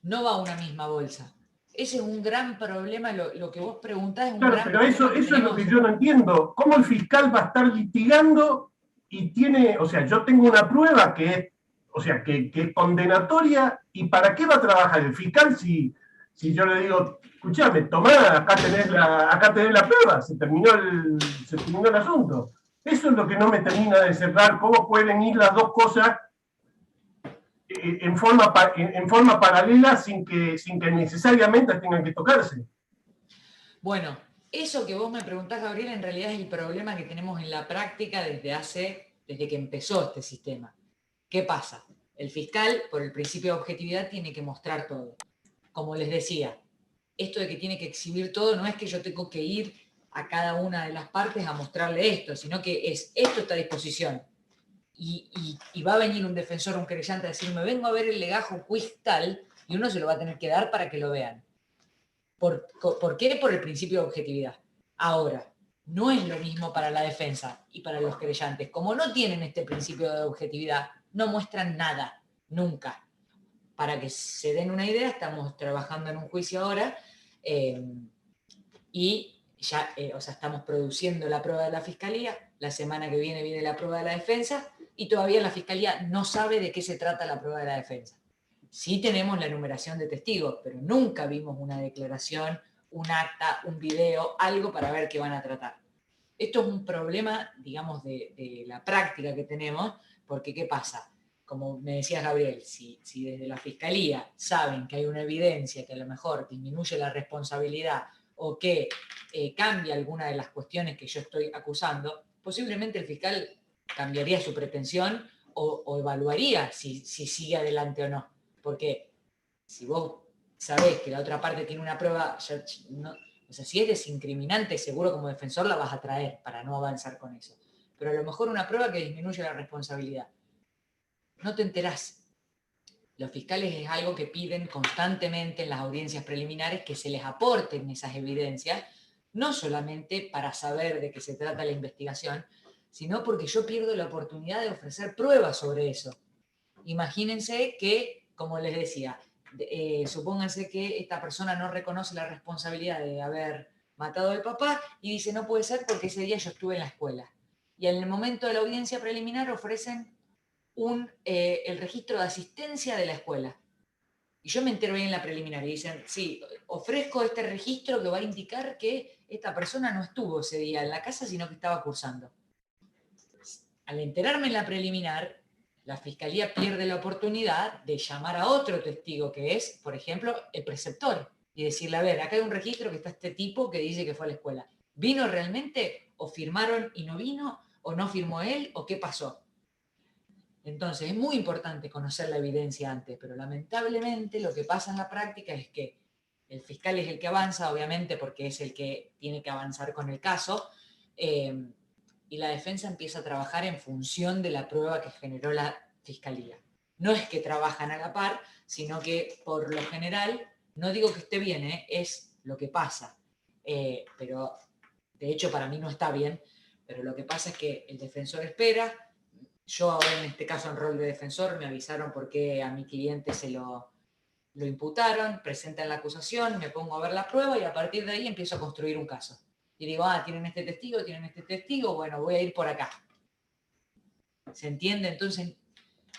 no va a una misma bolsa. Ese es un gran problema, lo que vos preguntás es un gran pero problema. eso es lo que yo no entiendo. ¿Cómo el fiscal va a estar litigando y tiene, o sea, yo tengo una prueba que es, o sea, que es condenatoria, y para qué va a trabajar el fiscal si yo le digo, escuchame, tomá, acá tenés la prueba, se terminó el asunto? Eso es lo que no me termina de cerrar, cómo pueden ir las dos cosas en forma paralela sin que necesariamente tengan que tocarse. Bueno, eso que vos me preguntás, Gabriel, en realidad es el problema que tenemos en la práctica desde que empezó este sistema. ¿Qué pasa? El fiscal, por el principio de objetividad, tiene que mostrar todo. Como les decía, esto de que tiene que exhibir todo no es que yo tengo que ir a cada una de las partes a mostrarle esto, sino que esto está a disposición. Y va a venir un defensor, un querellante a decirme, vengo a ver el legajo quiz tal, y uno se lo va a tener que dar para que lo vean. ¿Por qué? Por el principio de objetividad. Ahora, no es lo mismo para la defensa y para los querellantes. Como no tienen este principio de objetividad, no muestran nada, nunca. Para que se den una idea, estamos trabajando en un juicio ahora y ya, o sea, estamos produciendo la prueba de la fiscalía, la semana que viene la prueba de la defensa y todavía la fiscalía no sabe de qué se trata la prueba de la defensa. Sí tenemos la enumeración de testigos, pero nunca vimos una declaración, un acta, un video, algo para ver qué van a tratar. Esto es un problema, digamos, de la práctica que tenemos, porque ¿qué pasa? Como me decías, Gabriel, si desde la fiscalía saben que hay una evidencia que a lo mejor disminuye la responsabilidad o que cambia alguna de las cuestiones que yo estoy acusando, posiblemente el fiscal cambiaría su pretensión o evaluaría si sigue adelante o no. Porque si vos sabés que la otra parte tiene una prueba, o sea, si es desincriminante, seguro como defensor la vas a traer para no avanzar con eso. Pero a lo mejor una prueba que disminuye la responsabilidad. No te enterás. Los fiscales es algo que piden constantemente en las audiencias preliminares, que se les aporten esas evidencias, no solamente para saber de qué se trata la investigación, sino porque yo pierdo la oportunidad de ofrecer pruebas sobre eso. Imagínense que, como les decía, supónganse que esta persona no reconoce la responsabilidad de haber matado al papá y dice no puede ser porque ese día yo estuve en la escuela. Y en el momento de la audiencia preliminar ofrecen el registro de asistencia de la escuela. Y yo me entero ahí en la preliminar y dicen, sí, ofrezco este registro que va a indicar que esta persona no estuvo ese día en la casa, sino que estaba cursando. Al enterarme en la preliminar, la fiscalía pierde la oportunidad de llamar a otro testigo, que es, por ejemplo, el preceptor, y decirle, a ver, acá hay un registro que está este tipo que dice que fue a la escuela. ¿Vino realmente? ¿O firmaron y no vino? ¿O no firmó él? ¿O qué pasó? Entonces, es muy importante conocer la evidencia antes, pero lamentablemente lo que pasa en la práctica es que el fiscal es el que avanza, obviamente, porque es el que tiene que avanzar con el caso, y la defensa empieza a trabajar en función de la prueba que generó la fiscalía. No es que trabajan a la par, sino que por lo general, no digo que esté bien, es lo que pasa. Pero de hecho para mí no está bien, pero lo que pasa es que el defensor espera. Yo ahora en este caso en rol de defensor me avisaron porque a mi cliente se lo imputaron, presentan la acusación, me pongo a ver la prueba y a partir de ahí empiezo a construir un caso. Y digo, tienen este testigo, bueno, voy a ir por acá. ¿Se entiende? Entonces,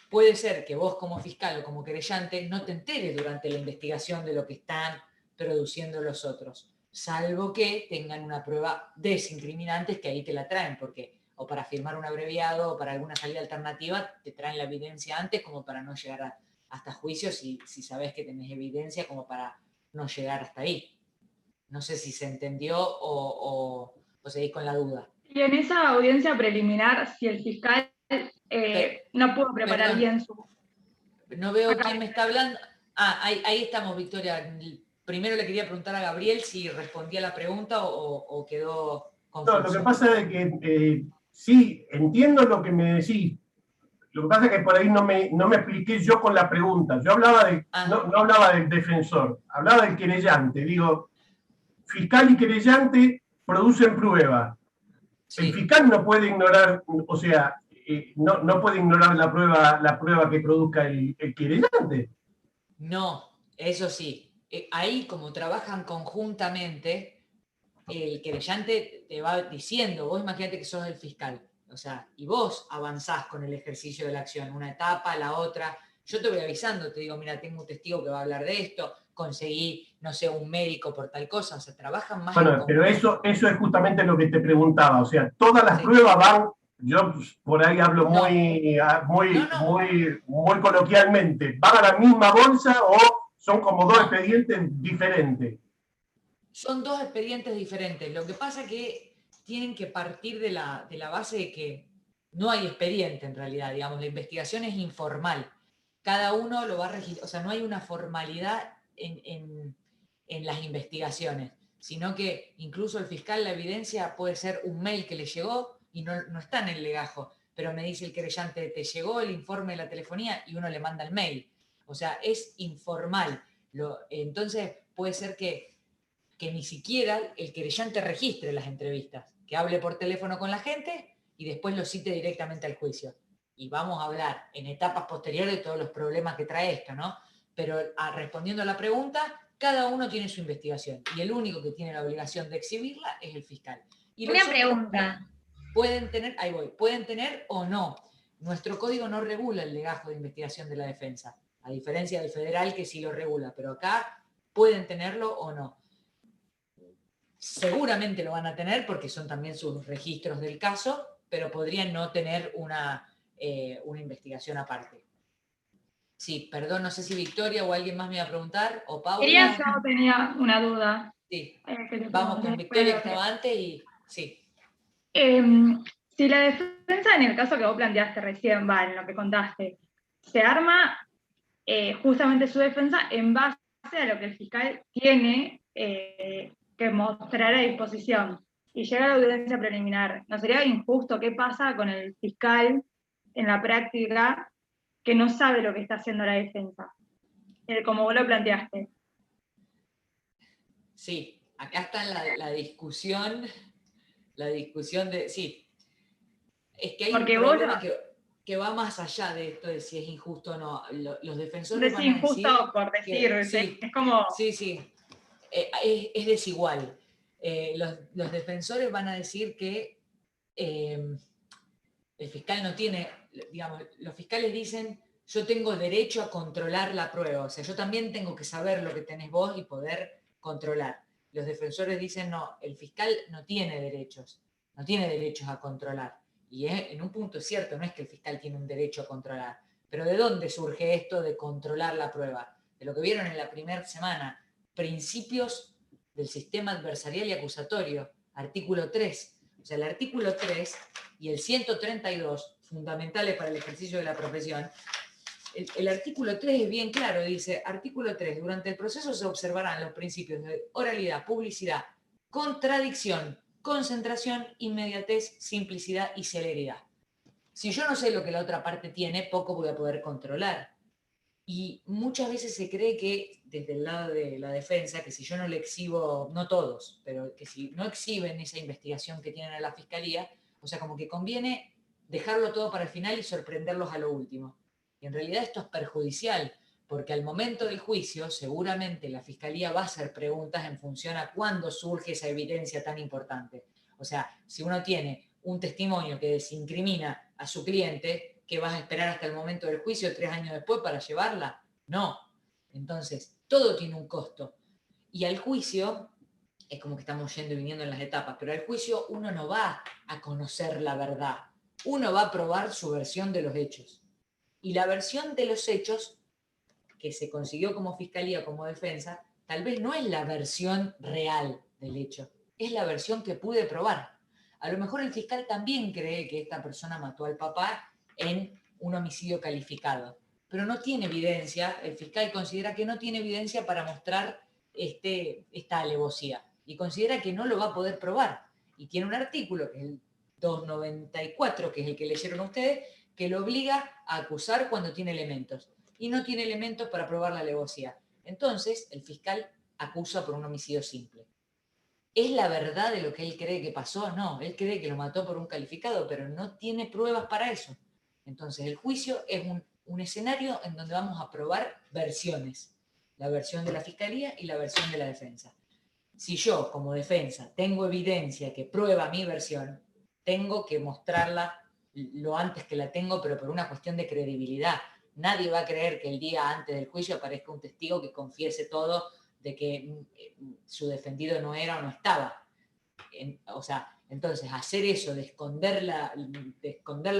puede ser que vos como fiscal o como querellante no te enteres durante la investigación de lo que están produciendo los otros, salvo que tengan una prueba desincriminante que ahí te la traen, porque o para firmar un abreviado o para alguna salida alternativa te traen la evidencia antes como para no llegar hasta juicio si sabés que tenés evidencia como para no llegar hasta ahí. No sé si se entendió o seguís con la duda. Y en esa audiencia preliminar, si el fiscal no pudo preparar Perdón. bien su... No veo quién me está hablando. Ahí estamos, Victoria. Primero le quería preguntar a Gabriel si respondía la pregunta o quedó confuso. No, lo que pasa es que sí, entiendo lo que me decís. Lo que pasa es que por ahí no me expliqué yo con la pregunta. Yo hablaba no hablaba del defensor, hablaba del querellante. Digo, fiscal y querellante producen prueba. Sí. El fiscal no puede ignorar, o sea, no puede ignorar la prueba que produzca el querellante. No, eso sí. Ahí, como trabajan conjuntamente, el querellante te va diciendo, vos imagínate que sos el fiscal, o sea, y vos avanzás con el ejercicio de la acción, una etapa, la otra. Yo te voy avisando, te digo, mira, tengo un testigo que va a hablar de esto, conseguí, no sé, un médico por tal cosa, o sea, trabajan más. Bueno, pero eso es justamente lo que te preguntaba, o sea, todas las pruebas van, yo por ahí hablo muy coloquialmente, ¿van a la misma bolsa o son como dos expedientes diferentes? Son dos expedientes diferentes. Lo que pasa es que tienen que partir de la base de que no hay expediente en realidad, digamos, la investigación es informal. Cada uno lo va a registrar, o sea, no hay una formalidad en las investigaciones, sino que incluso el fiscal, la evidencia puede ser un mail que le llegó y no está en el legajo, pero me dice el querellante, te llegó el informe de la telefonía y uno le manda el mail. O sea, es informal. Entonces puede ser que ni siquiera el querellante registre las entrevistas, que hable por teléfono con la gente y después lo cite directamente al juicio. Y vamos a hablar en etapas posteriores de todos los problemas que trae esto, ¿no? Pero respondiendo a la pregunta, cada uno tiene su investigación y el único que tiene la obligación de exhibirla es el fiscal. Y una pregunta. Pueden tener o no. Nuestro código no regula el legajo de investigación de la defensa, a diferencia del federal que sí lo regula, pero acá pueden tenerlo o no. Seguramente lo van a tener porque son también sus registros del caso, pero podrían no tener una investigación aparte. Sí, perdón, no sé si Victoria o alguien más me iba a preguntar, o Paula. Yo tenía una duda. Sí, vamos con Victoria que estaba antes y sí. Si la defensa, en el caso que vos planteaste recién, en lo que contaste, se arma justamente su defensa en base a lo que el fiscal tiene que mostrar a disposición y llega a la audiencia preliminar. ¿No sería injusto? ¿Qué pasa con el fiscal en la práctica que no sabe lo que está haciendo la defensa? Como vos lo planteaste. Sí, acá está la discusión de... Sí, es que hay un problema que va más allá de esto de si es injusto o no. Los defensores van a decir... Es injusto por decir, sí, es como... Sí. Es desigual. Los defensores van a decir que el fiscal no tiene, digamos, los fiscales dicen, yo tengo derecho a controlar la prueba, o sea, yo también tengo que saber lo que tenés vos y poder controlar. Los defensores dicen, no, el fiscal no tiene derechos a controlar. Y en un punto es cierto, no es que el fiscal tiene un derecho a controlar, pero ¿de dónde surge esto de controlar la prueba? De lo que vieron en la primera semana. Principios del sistema adversarial y acusatorio, artículo 3. O sea, el artículo 3 y el 132, fundamentales para el ejercicio de la profesión, el artículo 3 es bien claro, dice, artículo 3, durante el proceso se observarán los principios de oralidad, publicidad, contradicción, concentración, inmediatez, simplicidad y celeridad. Si yo no sé lo que la otra parte tiene, poco voy a poder controlar. Y muchas veces se cree que desde el lado de la defensa, que si yo no le exhibo, no todos, pero que si no exhiben esa investigación que tienen a la fiscalía, o sea, como que conviene dejarlo todo para el final y sorprenderlos a lo último. Y en realidad esto es perjudicial, porque al momento del juicio seguramente la fiscalía va a hacer preguntas en función a cuándo surge esa evidencia tan importante. O sea, si uno tiene un testimonio que desincrimina a su cliente, ¿que vas a esperar hasta el momento del juicio 3 años después para llevarla? No. Entonces, todo tiene un costo. Y al juicio, es como que estamos yendo y viniendo en las etapas, pero al juicio uno no va a conocer la verdad. Uno va a probar su versión de los hechos. Y la versión de los hechos que se consiguió como fiscalía, como defensa, tal vez no es la versión real del hecho, es la versión que pude probar. A lo mejor el fiscal también cree que esta persona mató al papá en un homicidio calificado, pero no tiene evidencia, el fiscal considera que no tiene evidencia para mostrar esta alevosía y considera que no lo va a poder probar. Y tiene un artículo, que es el 294, que es el que leyeron ustedes, que lo obliga a acusar cuando tiene elementos. Y no tiene elementos para probar la alevosía. Entonces, el fiscal acusa por un homicidio simple. ¿Es la verdad de lo que él cree que pasó? No, él cree que lo mató por un calificado, pero no tiene pruebas para eso. Entonces, el juicio es un escenario en donde vamos a probar versiones. La versión de la fiscalía y la versión de la defensa. Si yo, como defensa, tengo evidencia que prueba mi versión, tengo que mostrarla lo antes que la tengo, pero por una cuestión de credibilidad. Nadie va a creer que el día antes del juicio aparezca un testigo que confiese todo de que su defendido no era o no estaba. Entonces, hacer eso de esconder la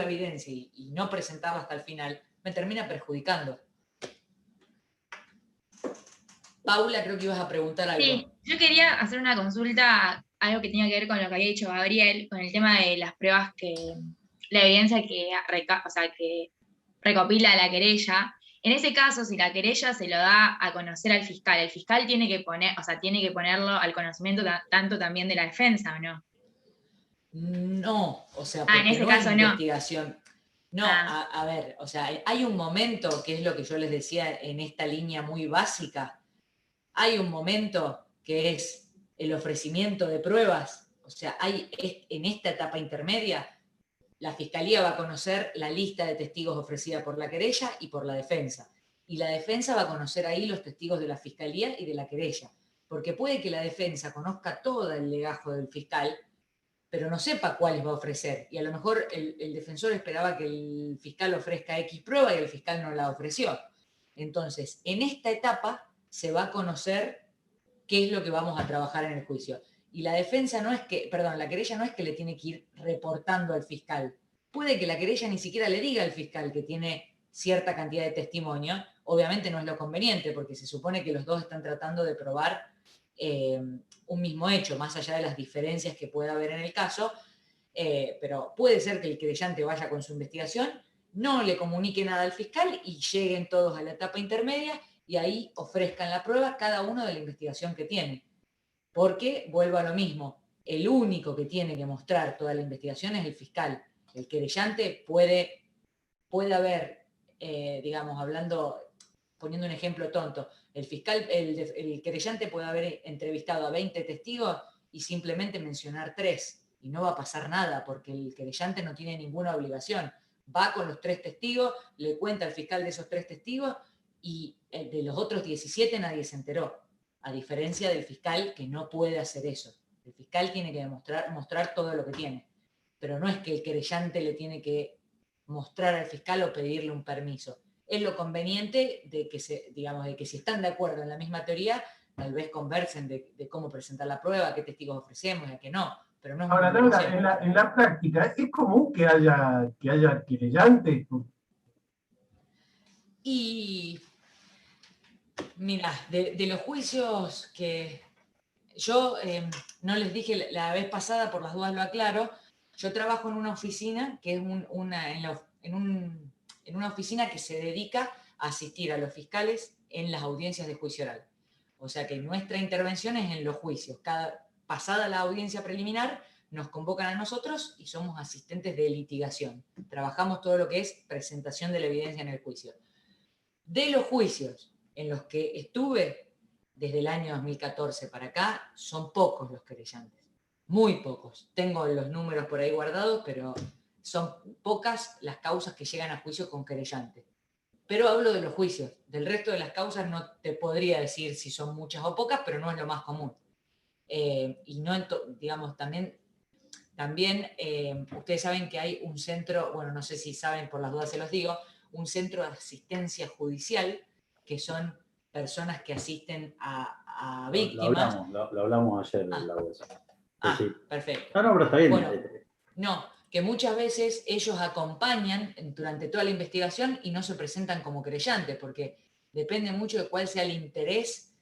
evidencia y no presentarla hasta el final, me termina perjudicando. Paula, creo que ibas a preguntar algo. Sí, yo quería hacer una consulta, algo que tenía que ver con lo que había dicho Gabriel, con el tema de las pruebas la evidencia que recopila la querella. En ese caso, si la querella se lo da a conocer al fiscal, el fiscal tiene que ponerlo al conocimiento tanto también de la defensa, ¿o no? No, en ese caso no. Investigación. No, a ver, hay un momento, que es lo que yo les decía en esta línea muy básica, hay un momento que es el ofrecimiento de pruebas, en esta etapa intermedia, la Fiscalía va a conocer la lista de testigos ofrecida por la querella y por la defensa. Y la defensa va a conocer ahí los testigos de la Fiscalía y de la querella. Porque puede que la defensa conozca todo el legajo del fiscal, pero no sepa cuáles va a ofrecer. Y a lo mejor el defensor esperaba que el fiscal ofrezca X prueba y el fiscal no la ofreció. Entonces, en esta etapa se va a conocer qué es lo que vamos a trabajar en el juicio. Y la defensa no es que, la querella no es que le tiene que ir reportando al fiscal. Puede que la querella ni siquiera le diga al fiscal que tiene cierta cantidad de testimonio. Obviamente no es lo conveniente, porque se supone que los dos están tratando de probar un mismo hecho, más allá de las diferencias que pueda haber en el caso. Pero puede ser que el querellante vaya con su investigación, no le comunique nada al fiscal y lleguen todos a la etapa intermedia y ahí ofrezcan la prueba cada uno de la investigación que tiene. Porque, vuelvo a lo mismo, el único que tiene que mostrar toda la investigación es el fiscal. El querellante puede haber, poniendo un ejemplo tonto, el querellante puede haber entrevistado a 20 testigos y simplemente mencionar 3, y no va a pasar nada, porque el querellante no tiene ninguna obligación. Va con los 3 testigos, le cuenta al fiscal de esos 3 testigos, y de los otros 17 nadie se enteró. A diferencia del fiscal, que no puede hacer eso. El fiscal tiene que mostrar todo lo que tiene. Pero no es que el querellante le tiene que mostrar al fiscal o pedirle un permiso. Es lo conveniente de que si están de acuerdo en la misma teoría, tal vez conversen de cómo presentar la prueba, qué testigos ofrecemos y a qué no. Pero no es ahora, en la práctica, ¿es común que haya querellantes? Y mira, de los juicios que yo no les dije la vez pasada, por las dudas lo aclaro, yo trabajo en una oficina que es en una oficina que se dedica a asistir a los fiscales en las audiencias de juicio oral. O sea que nuestra intervención es en los juicios. Pasada la audiencia preliminar, nos convocan a nosotros y somos asistentes de litigación. Trabajamos todo lo que es presentación de la evidencia en el juicio. De los juicios en los que estuve desde el año 2014 para acá, son pocos los querellantes. Muy pocos. Tengo los números por ahí guardados, pero son pocas las causas que llegan a juicio con querellante. Pero hablo de los juicios. Del resto de las causas no te podría decir si son muchas o pocas, pero no es lo más común. Y no, también ustedes saben que hay un centro, bueno, no sé si saben, por las dudas se los digo, un centro de asistencia judicial, que son personas que asisten a víctimas. Lo hablamos ayer en la web. Sí. Perfecto. No, pero está bien. Bueno, que muchas veces ellos acompañan durante toda la investigación y no se presentan como querellantes, porque depende mucho de cuál sea el interés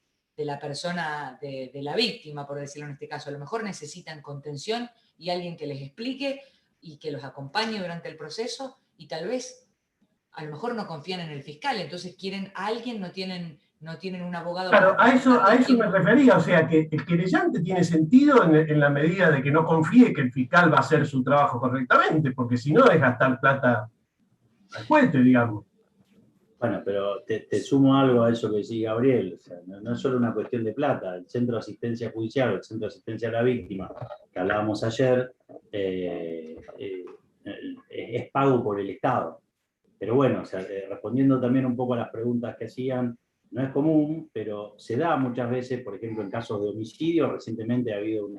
la persona, de la víctima, por decirlo en este caso. A lo mejor necesitan contención y alguien que les explique y que los acompañe durante el proceso, y tal vez a lo mejor no confían en el fiscal, entonces quieren a alguien, no tienen un abogado. Claro, para a eso me presentarlo. refería, o sea, que el querellante tiene sentido en la medida de que no confíe que el fiscal va a hacer su trabajo correctamente, porque si no es gastar plata al puente, digamos. Bueno, pero te sumo algo a eso que decía Gabriel, o sea, no es solo una cuestión de plata. El Centro de Asistencia Judicial o el Centro de Asistencia a la Víctima, que hablábamos ayer, es pago por el Estado. Pero bueno, o sea, respondiendo también un poco a las preguntas que hacían, no es común, pero se da muchas veces, por ejemplo, en casos de homicidio. Recientemente ha habido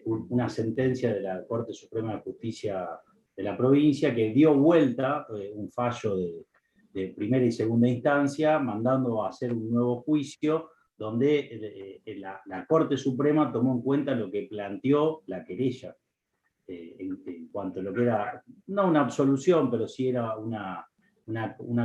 una sentencia de la Corte Suprema de Justicia de la provincia que dio vuelta un fallo de primera y segunda instancia, mandando a hacer un nuevo juicio, donde la Corte Suprema tomó en cuenta lo que planteó la querella, en cuanto a lo que era, no una absolución, pero sí era una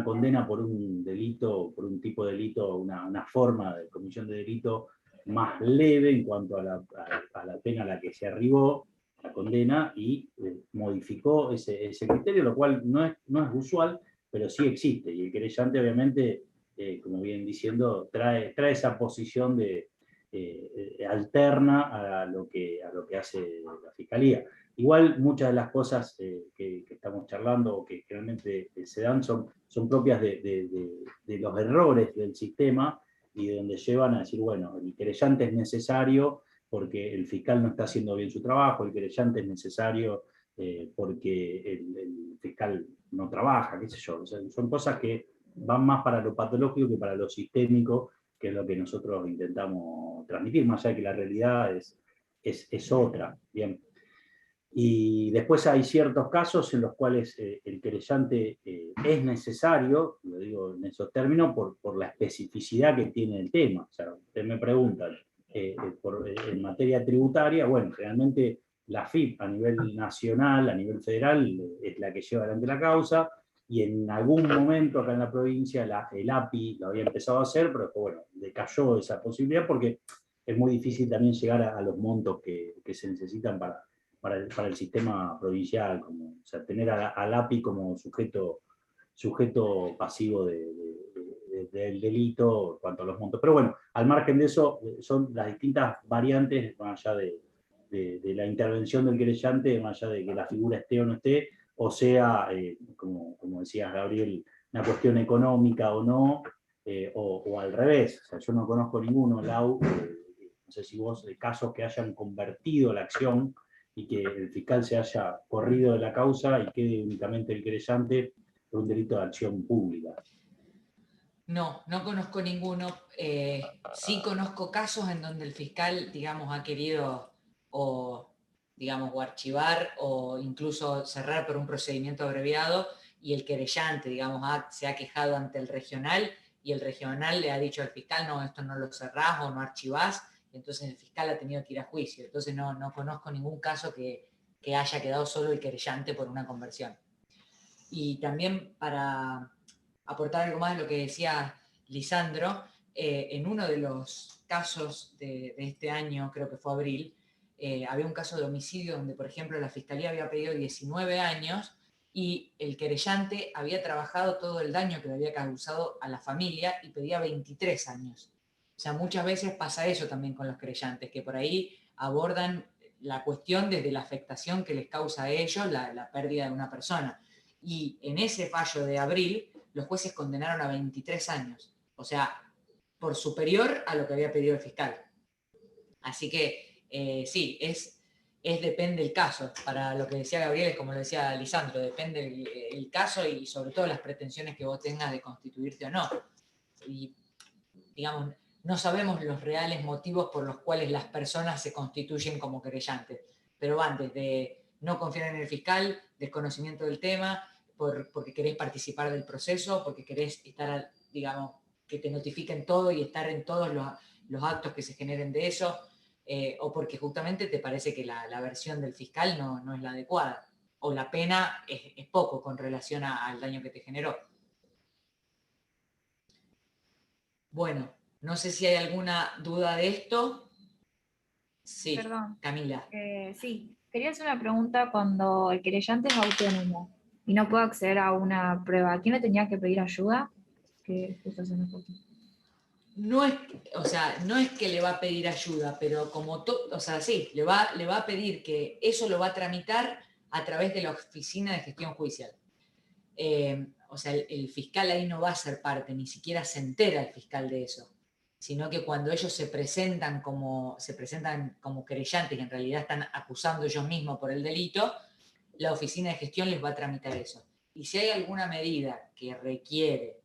condena por un delito, por un tipo de delito, una forma de comisión de delito más leve en cuanto a la pena a la que se arribó, la condena, y modificó ese criterio, lo cual no es usual, pero sí existe, y el querellante obviamente, como bien diciendo, trae esa posición alterna a lo que hace la Fiscalía. Igual muchas de las cosas que estamos charlando o que generalmente se dan son propias de los errores del sistema, y de donde llevan a decir, bueno, el querellante es necesario porque el fiscal no está haciendo bien su trabajo, el querellante es necesario porque el fiscal no trabaja, qué sé yo. O sea, son cosas que van más para lo patológico que para lo sistémico, que es lo que nosotros intentamos transmitir, más allá de que la realidad es otra. Bien. Y después hay ciertos casos en los cuales el querellante es necesario, lo digo en esos términos, por la especificidad que tiene el tema. O sea, ustedes me preguntan, en materia tributaria, bueno, realmente la AFIP a nivel nacional, a nivel federal, es la que lleva adelante la causa, y en algún momento acá en la provincia el API lo había empezado a hacer, pero bueno, decayó esa posibilidad porque es muy difícil también llegar a los montos que se necesitan para el sistema provincial, o sea, tener al API como sujeto pasivo del delito en cuanto a los montos. Pero bueno, al margen de eso, son las distintas variantes, más allá de la intervención del querellante, más allá de que la figura esté o no esté, o sea, como decías, Gabriel, una cuestión económica o no, o al revés. O sea, yo no conozco ninguno, Lau, no sé si vos, de casos que hayan convertido la acción y que el fiscal se haya corrido de la causa y quede únicamente el querellante por un delito de acción pública. No conozco ninguno. Sí conozco casos en donde el fiscal, digamos, ha querido o archivar o incluso cerrar por un procedimiento abreviado, y el querellante, digamos, se ha quejado ante el regional, y el regional le ha dicho al fiscal, no, esto no lo cerrás o no archivás, y entonces el fiscal ha tenido que ir a juicio. Entonces no conozco ningún caso que haya quedado solo el querellante por una conversión. Y también para aportar algo más de lo que decía Lisandro, en uno de los casos de este año, creo que fue abril, había un caso de homicidio donde, por ejemplo, la Fiscalía había pedido 19 años y el querellante había trabajado todo el daño que le había causado a la familia y pedía 23 años. O sea, muchas veces pasa eso también con los querellantes, que por ahí abordan la cuestión desde la afectación que les causa a ellos la pérdida de una persona. Y en ese fallo de abril, los jueces condenaron a 23 años. O sea, por superior a lo que había pedido el fiscal. Así que sí, depende del caso. Para lo que decía Gabriel, es como lo decía Lisandro, depende el caso y sobre todo las pretensiones que vos tengas de constituirte o no. Y, digamos, no sabemos los reales motivos por los cuales las personas se constituyen como querellantes, pero van desde no confiar en el fiscal, desconocimiento del tema, porque querés participar del proceso, porque querés estar, digamos, que te notifiquen todo y estar en todos los actos que se generen de eso, o porque justamente te parece que la versión del fiscal no es la adecuada, o la pena es poco con relación al daño que te generó. Bueno, No sé si hay alguna duda de esto. Sí, Perdón. Camila. Sí, quería hacer una pregunta. Cuando el querellante es autónomo y no puede acceder a una prueba, ¿a quién le tenía que pedir ayuda? Que justo se me fue. No es, o sea, no es que le va a pedir ayuda, pero como o sea, sí, le va a pedir que eso lo va a tramitar a través de la Oficina de Gestión Judicial. O sea, el fiscal ahí no va a ser parte, ni siquiera se entera el fiscal de eso, sino que cuando ellos se presentan como querellantes, que en realidad están acusando ellos mismos por el delito, la Oficina de Gestión les va a tramitar eso. Y si hay alguna medida que requiere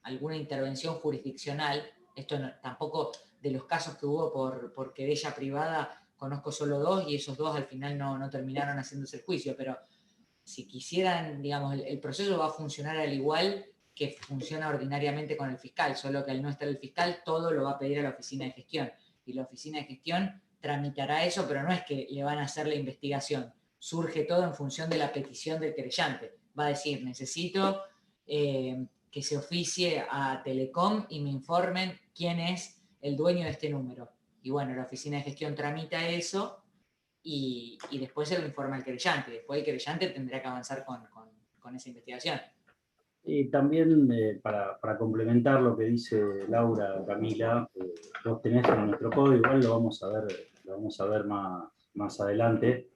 alguna intervención jurisdiccional, esto tampoco de los casos que hubo por querella privada, conozco solo 2 y esos 2 al final no terminaron haciéndose el juicio, pero si quisieran, digamos, el proceso va a funcionar al igual que funciona ordinariamente con el fiscal, solo que al no estar el fiscal todo lo va a pedir a la Oficina de Gestión y la Oficina de Gestión tramitará eso, pero no es que le van a hacer la investigación, surge todo en función de la petición del querellante. Va a decir, necesito que se oficie a Telecom y me informen quién es el dueño de este número. Y bueno, la Oficina de Gestión tramita eso y después se lo informa al querellante. Después el querellante tendrá que avanzar con esa investigación. Y también, para complementar lo que dice Laura, Camila, vos tenés en nuestro código, igual lo vamos a ver más adelante,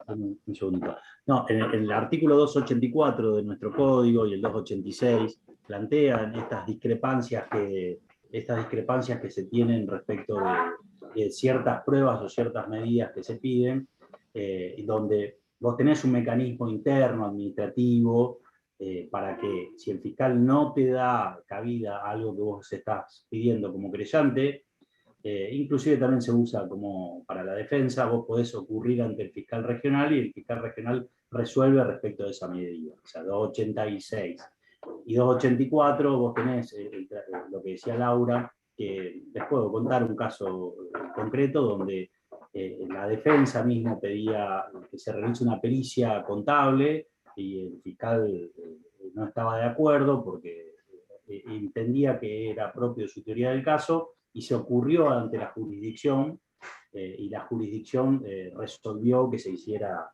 un segundito. No, en el artículo 284 de nuestro código y el 286 plantean estas discrepancias que se tienen respecto de ciertas pruebas o ciertas medidas que se piden, donde vos tenés un mecanismo interno, administrativo, para que si el fiscal no te da cabida a algo que vos estás pidiendo como querellante, inclusive también se usa como para la defensa, vos podés ocurrir ante el fiscal regional y el fiscal regional resuelve respecto de esa medida. O sea, 286 y 284 vos tenés lo que decía Laura, que les puedo contar un caso concreto donde la defensa mismo pedía que se realice una pericia contable y el fiscal no estaba de acuerdo porque entendía que era propio de su teoría del caso y se ocurrió ante la jurisdicción y la jurisdicción resolvió que se hiciera,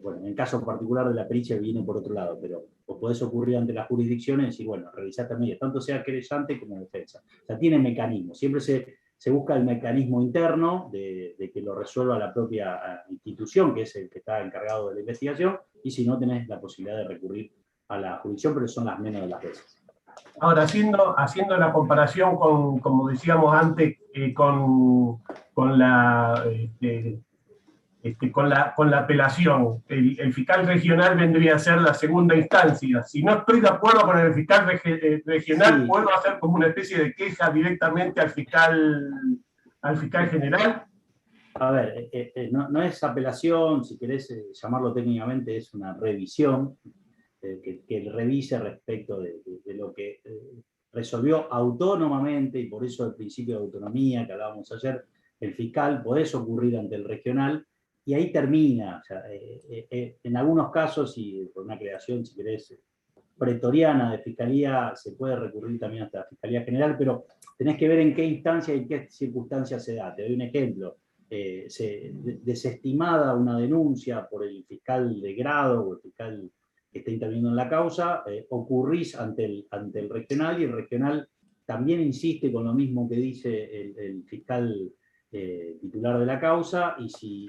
bueno, en el caso particular de la pericia viene por otro lado, pero vos podés ocurrir ante las jurisdicciones y decir, bueno, revisá también, tanto sea querellante como defensa. O sea, tiene mecanismos, siempre se busca el mecanismo interno de que lo resuelva la propia institución, que es el que está encargado de la investigación, y si no tenés la posibilidad de recurrir a la jurisdicción, pero son las menos de las veces. Ahora, haciendo la comparación con, como decíamos antes, con la apelación, el fiscal regional vendría a ser la segunda instancia. Si no estoy de acuerdo con el fiscal regional, sí, ¿puedo hacer como una especie de queja directamente al fiscal general? A ver, no es apelación, si querés llamarlo técnicamente, es una revisión. Que revise respecto de lo que resolvió autónomamente, y por eso el principio de autonomía que hablábamos ayer, el fiscal, podés ocurrir ante el regional, y ahí termina. O sea, en algunos casos, y por una creación, si querés, pretoriana de fiscalía, se puede recurrir también hasta la Fiscalía General, pero tenés que ver en qué instancia y qué circunstancias se da. Te doy un ejemplo. Desestimada una denuncia por el fiscal de grado o el fiscal que está interviniendo en la causa, ocurrís ante el regional y el regional también insiste con lo mismo que dice el fiscal titular de la causa, y si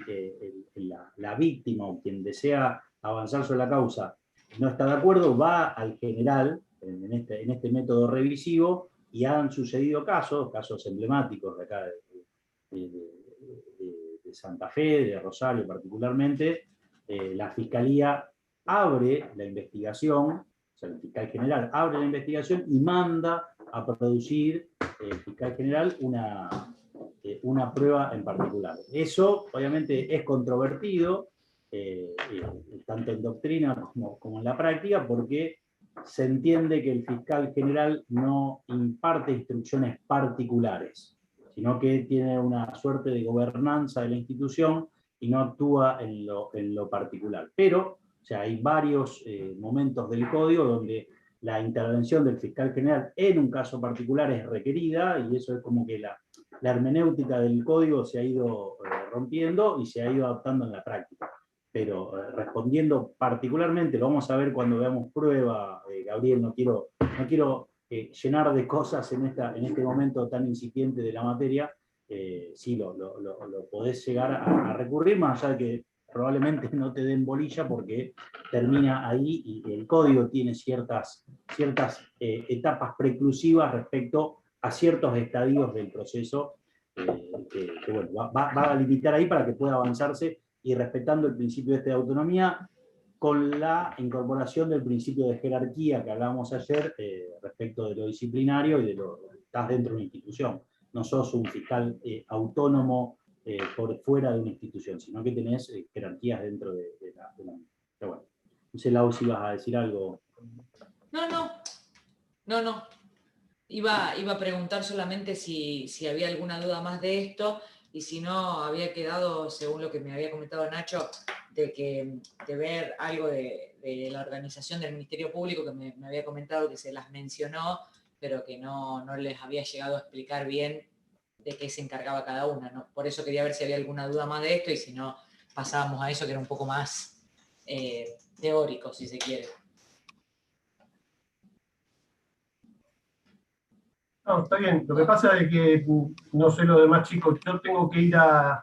la víctima o quien desea avanzar sobre la causa no está de acuerdo, va al general en este método revisivo, y han sucedido casos emblemáticos de acá de Santa Fe, de Rosario particularmente. La Fiscalía abre la investigación, o sea, el fiscal general abre la investigación y manda a producir el fiscal general una prueba en particular. Eso obviamente es controvertido, tanto en doctrina como en la práctica, porque se entiende que el fiscal general no imparte instrucciones particulares, sino que tiene una suerte de gobernanza de la institución y no actúa en lo particular. Pero O sea, hay varios momentos del código donde la intervención del fiscal general en un caso particular es requerida, y eso es como que la hermenéutica del código se ha ido rompiendo y se ha ido adaptando en la práctica. Pero respondiendo particularmente, lo vamos a ver cuando veamos prueba, Gabriel, no quiero llenar de cosas en este momento tan incipiente de la materia, sí lo podés llegar a recurrir, más allá de que probablemente no te den bolilla porque termina ahí y el código tiene ciertas etapas preclusivas respecto a ciertos estadios del proceso que bueno, va a limitar ahí para que pueda avanzarse y respetando el principio de autonomía con la incorporación del principio de jerarquía que hablábamos ayer respecto de lo disciplinario y de lo que estás dentro de una institución. No sos un fiscal autónomo por fuera de una institución, sino que tenés jerarquías dentro de la misma. Pero bueno, no sé, Lau, si ibas a decir algo. No. Iba a preguntar solamente si había alguna duda más de esto, y si no, había quedado, según lo que me había comentado Nacho, de ver algo de la organización del Ministerio Público, que me había comentado que se las mencionó, pero que no les había llegado a explicar bien de qué se encargaba cada una, ¿no? Por eso quería ver si había alguna duda más de esto, y si no, pasábamos a eso que era un poco más teórico, si se quiere. No, está bien. Lo que pasa es que, no sé lo demás chicos, yo tengo que ir a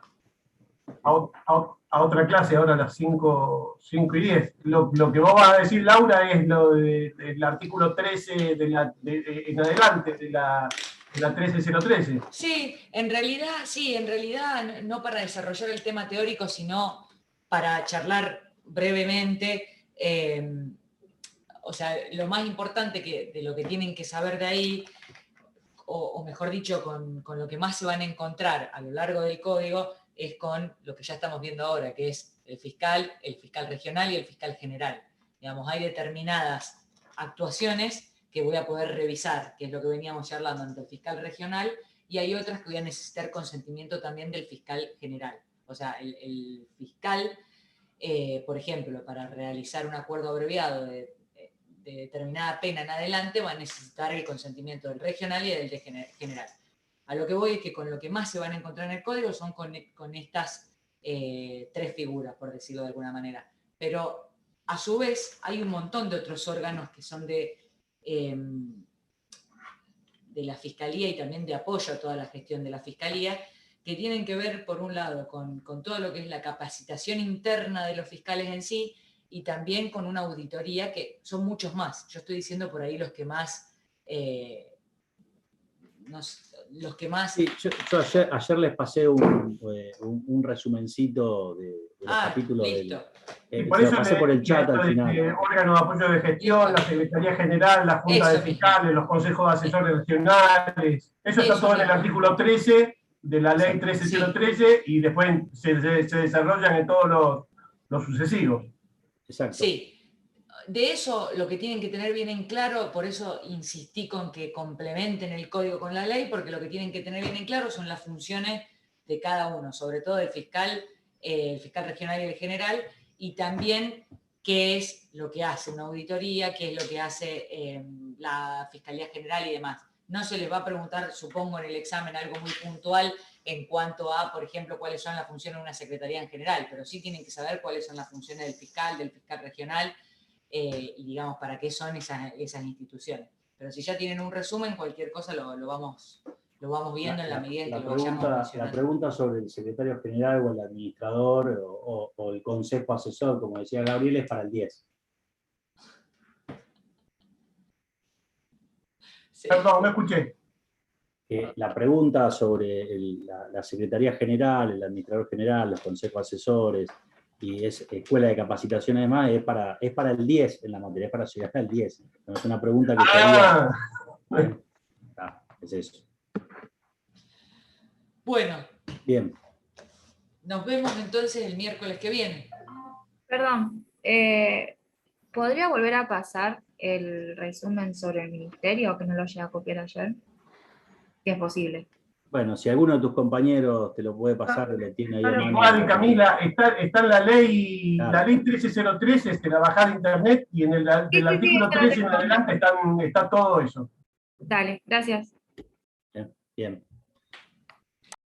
otra clase ahora a las 5:10. Lo que vos vas a decir, Laura, es lo del artículo 13 en adelante, de la 13013. Sí, en realidad, no para desarrollar el tema teórico, sino para charlar brevemente. O sea, lo más importante de lo que tienen que saber de ahí, o mejor dicho, con lo que más se van a encontrar a lo largo del código, es con lo que ya estamos viendo ahora, que es el fiscal regional y el fiscal general. Digamos, hay determinadas actuaciones que voy a poder revisar, que es lo que veníamos charlando ante el fiscal regional, y hay otras que voy a necesitar consentimiento también del fiscal general. O sea, el fiscal, por ejemplo, para realizar un acuerdo abreviado de determinada pena en adelante, va a necesitar el consentimiento del regional y del general. A lo que voy es que con lo que más se van a encontrar en el código son con estas tres figuras, por decirlo de alguna manera. Pero a su vez hay un montón de otros órganos que son de la Fiscalía y también de apoyo a toda la gestión de la Fiscalía, que tienen que ver, por un lado, con todo lo que es la capacitación interna de los fiscales en sí, y también con una auditoría, que son muchos más. Yo estoy diciendo por ahí los que más... Sí, yo ayer les pasé un resumencito de los capítulos Por eso pasé por el chat al final. Órgano de apoyo de gestión, la Secretaría General, la Junta de Fiscales, los consejos de asesores regionales. Eso está todo en el artículo 13 de la ley 13013, y después se desarrollan en todos los sucesivos. Exacto. Sí. De eso lo que tienen que tener bien en claro, por eso insistí con que complementen el código con la ley, porque lo que tienen que tener bien en claro son las funciones de cada uno, sobre todo el fiscal regional y el general, y también qué es lo que hace una auditoría, qué es lo que hace la Fiscalía General y demás. No se les va a preguntar, supongo, en el examen algo muy puntual en cuanto a, por ejemplo, cuáles son las funciones de una secretaría en general, pero sí tienen que saber cuáles son las funciones del fiscal regional, y digamos para qué son esas instituciones. Pero si ya tienen un resumen, cualquier cosa lo vamos viendo en la medida en que lo vayamos mencionando. La pregunta sobre el secretario general o el administrador o el consejo asesor, como decía Gabriel, es para el 10. Sí. Perdón, no escuché. La pregunta sobre la Secretaría General, el administrador general, los consejos asesores y escuela de capacitación además es para el 10 en la materia, es para llegar al 10. No es una pregunta que sería... es eso. Bueno. Bien. Nos vemos entonces el miércoles que viene. Perdón, ¿podría volver a pasar el resumen sobre el ministerio, que no lo llegué a copiar ayer? Si es posible. Bueno, si alguno de tus compañeros te lo puede pasar, lo tiene ahí a mano. Igual, Camila, está en la ley, Claro. la ley 1303, la bajada de internet, y en el del artículo 13 en adelante está todo eso. Dale, gracias. Bien.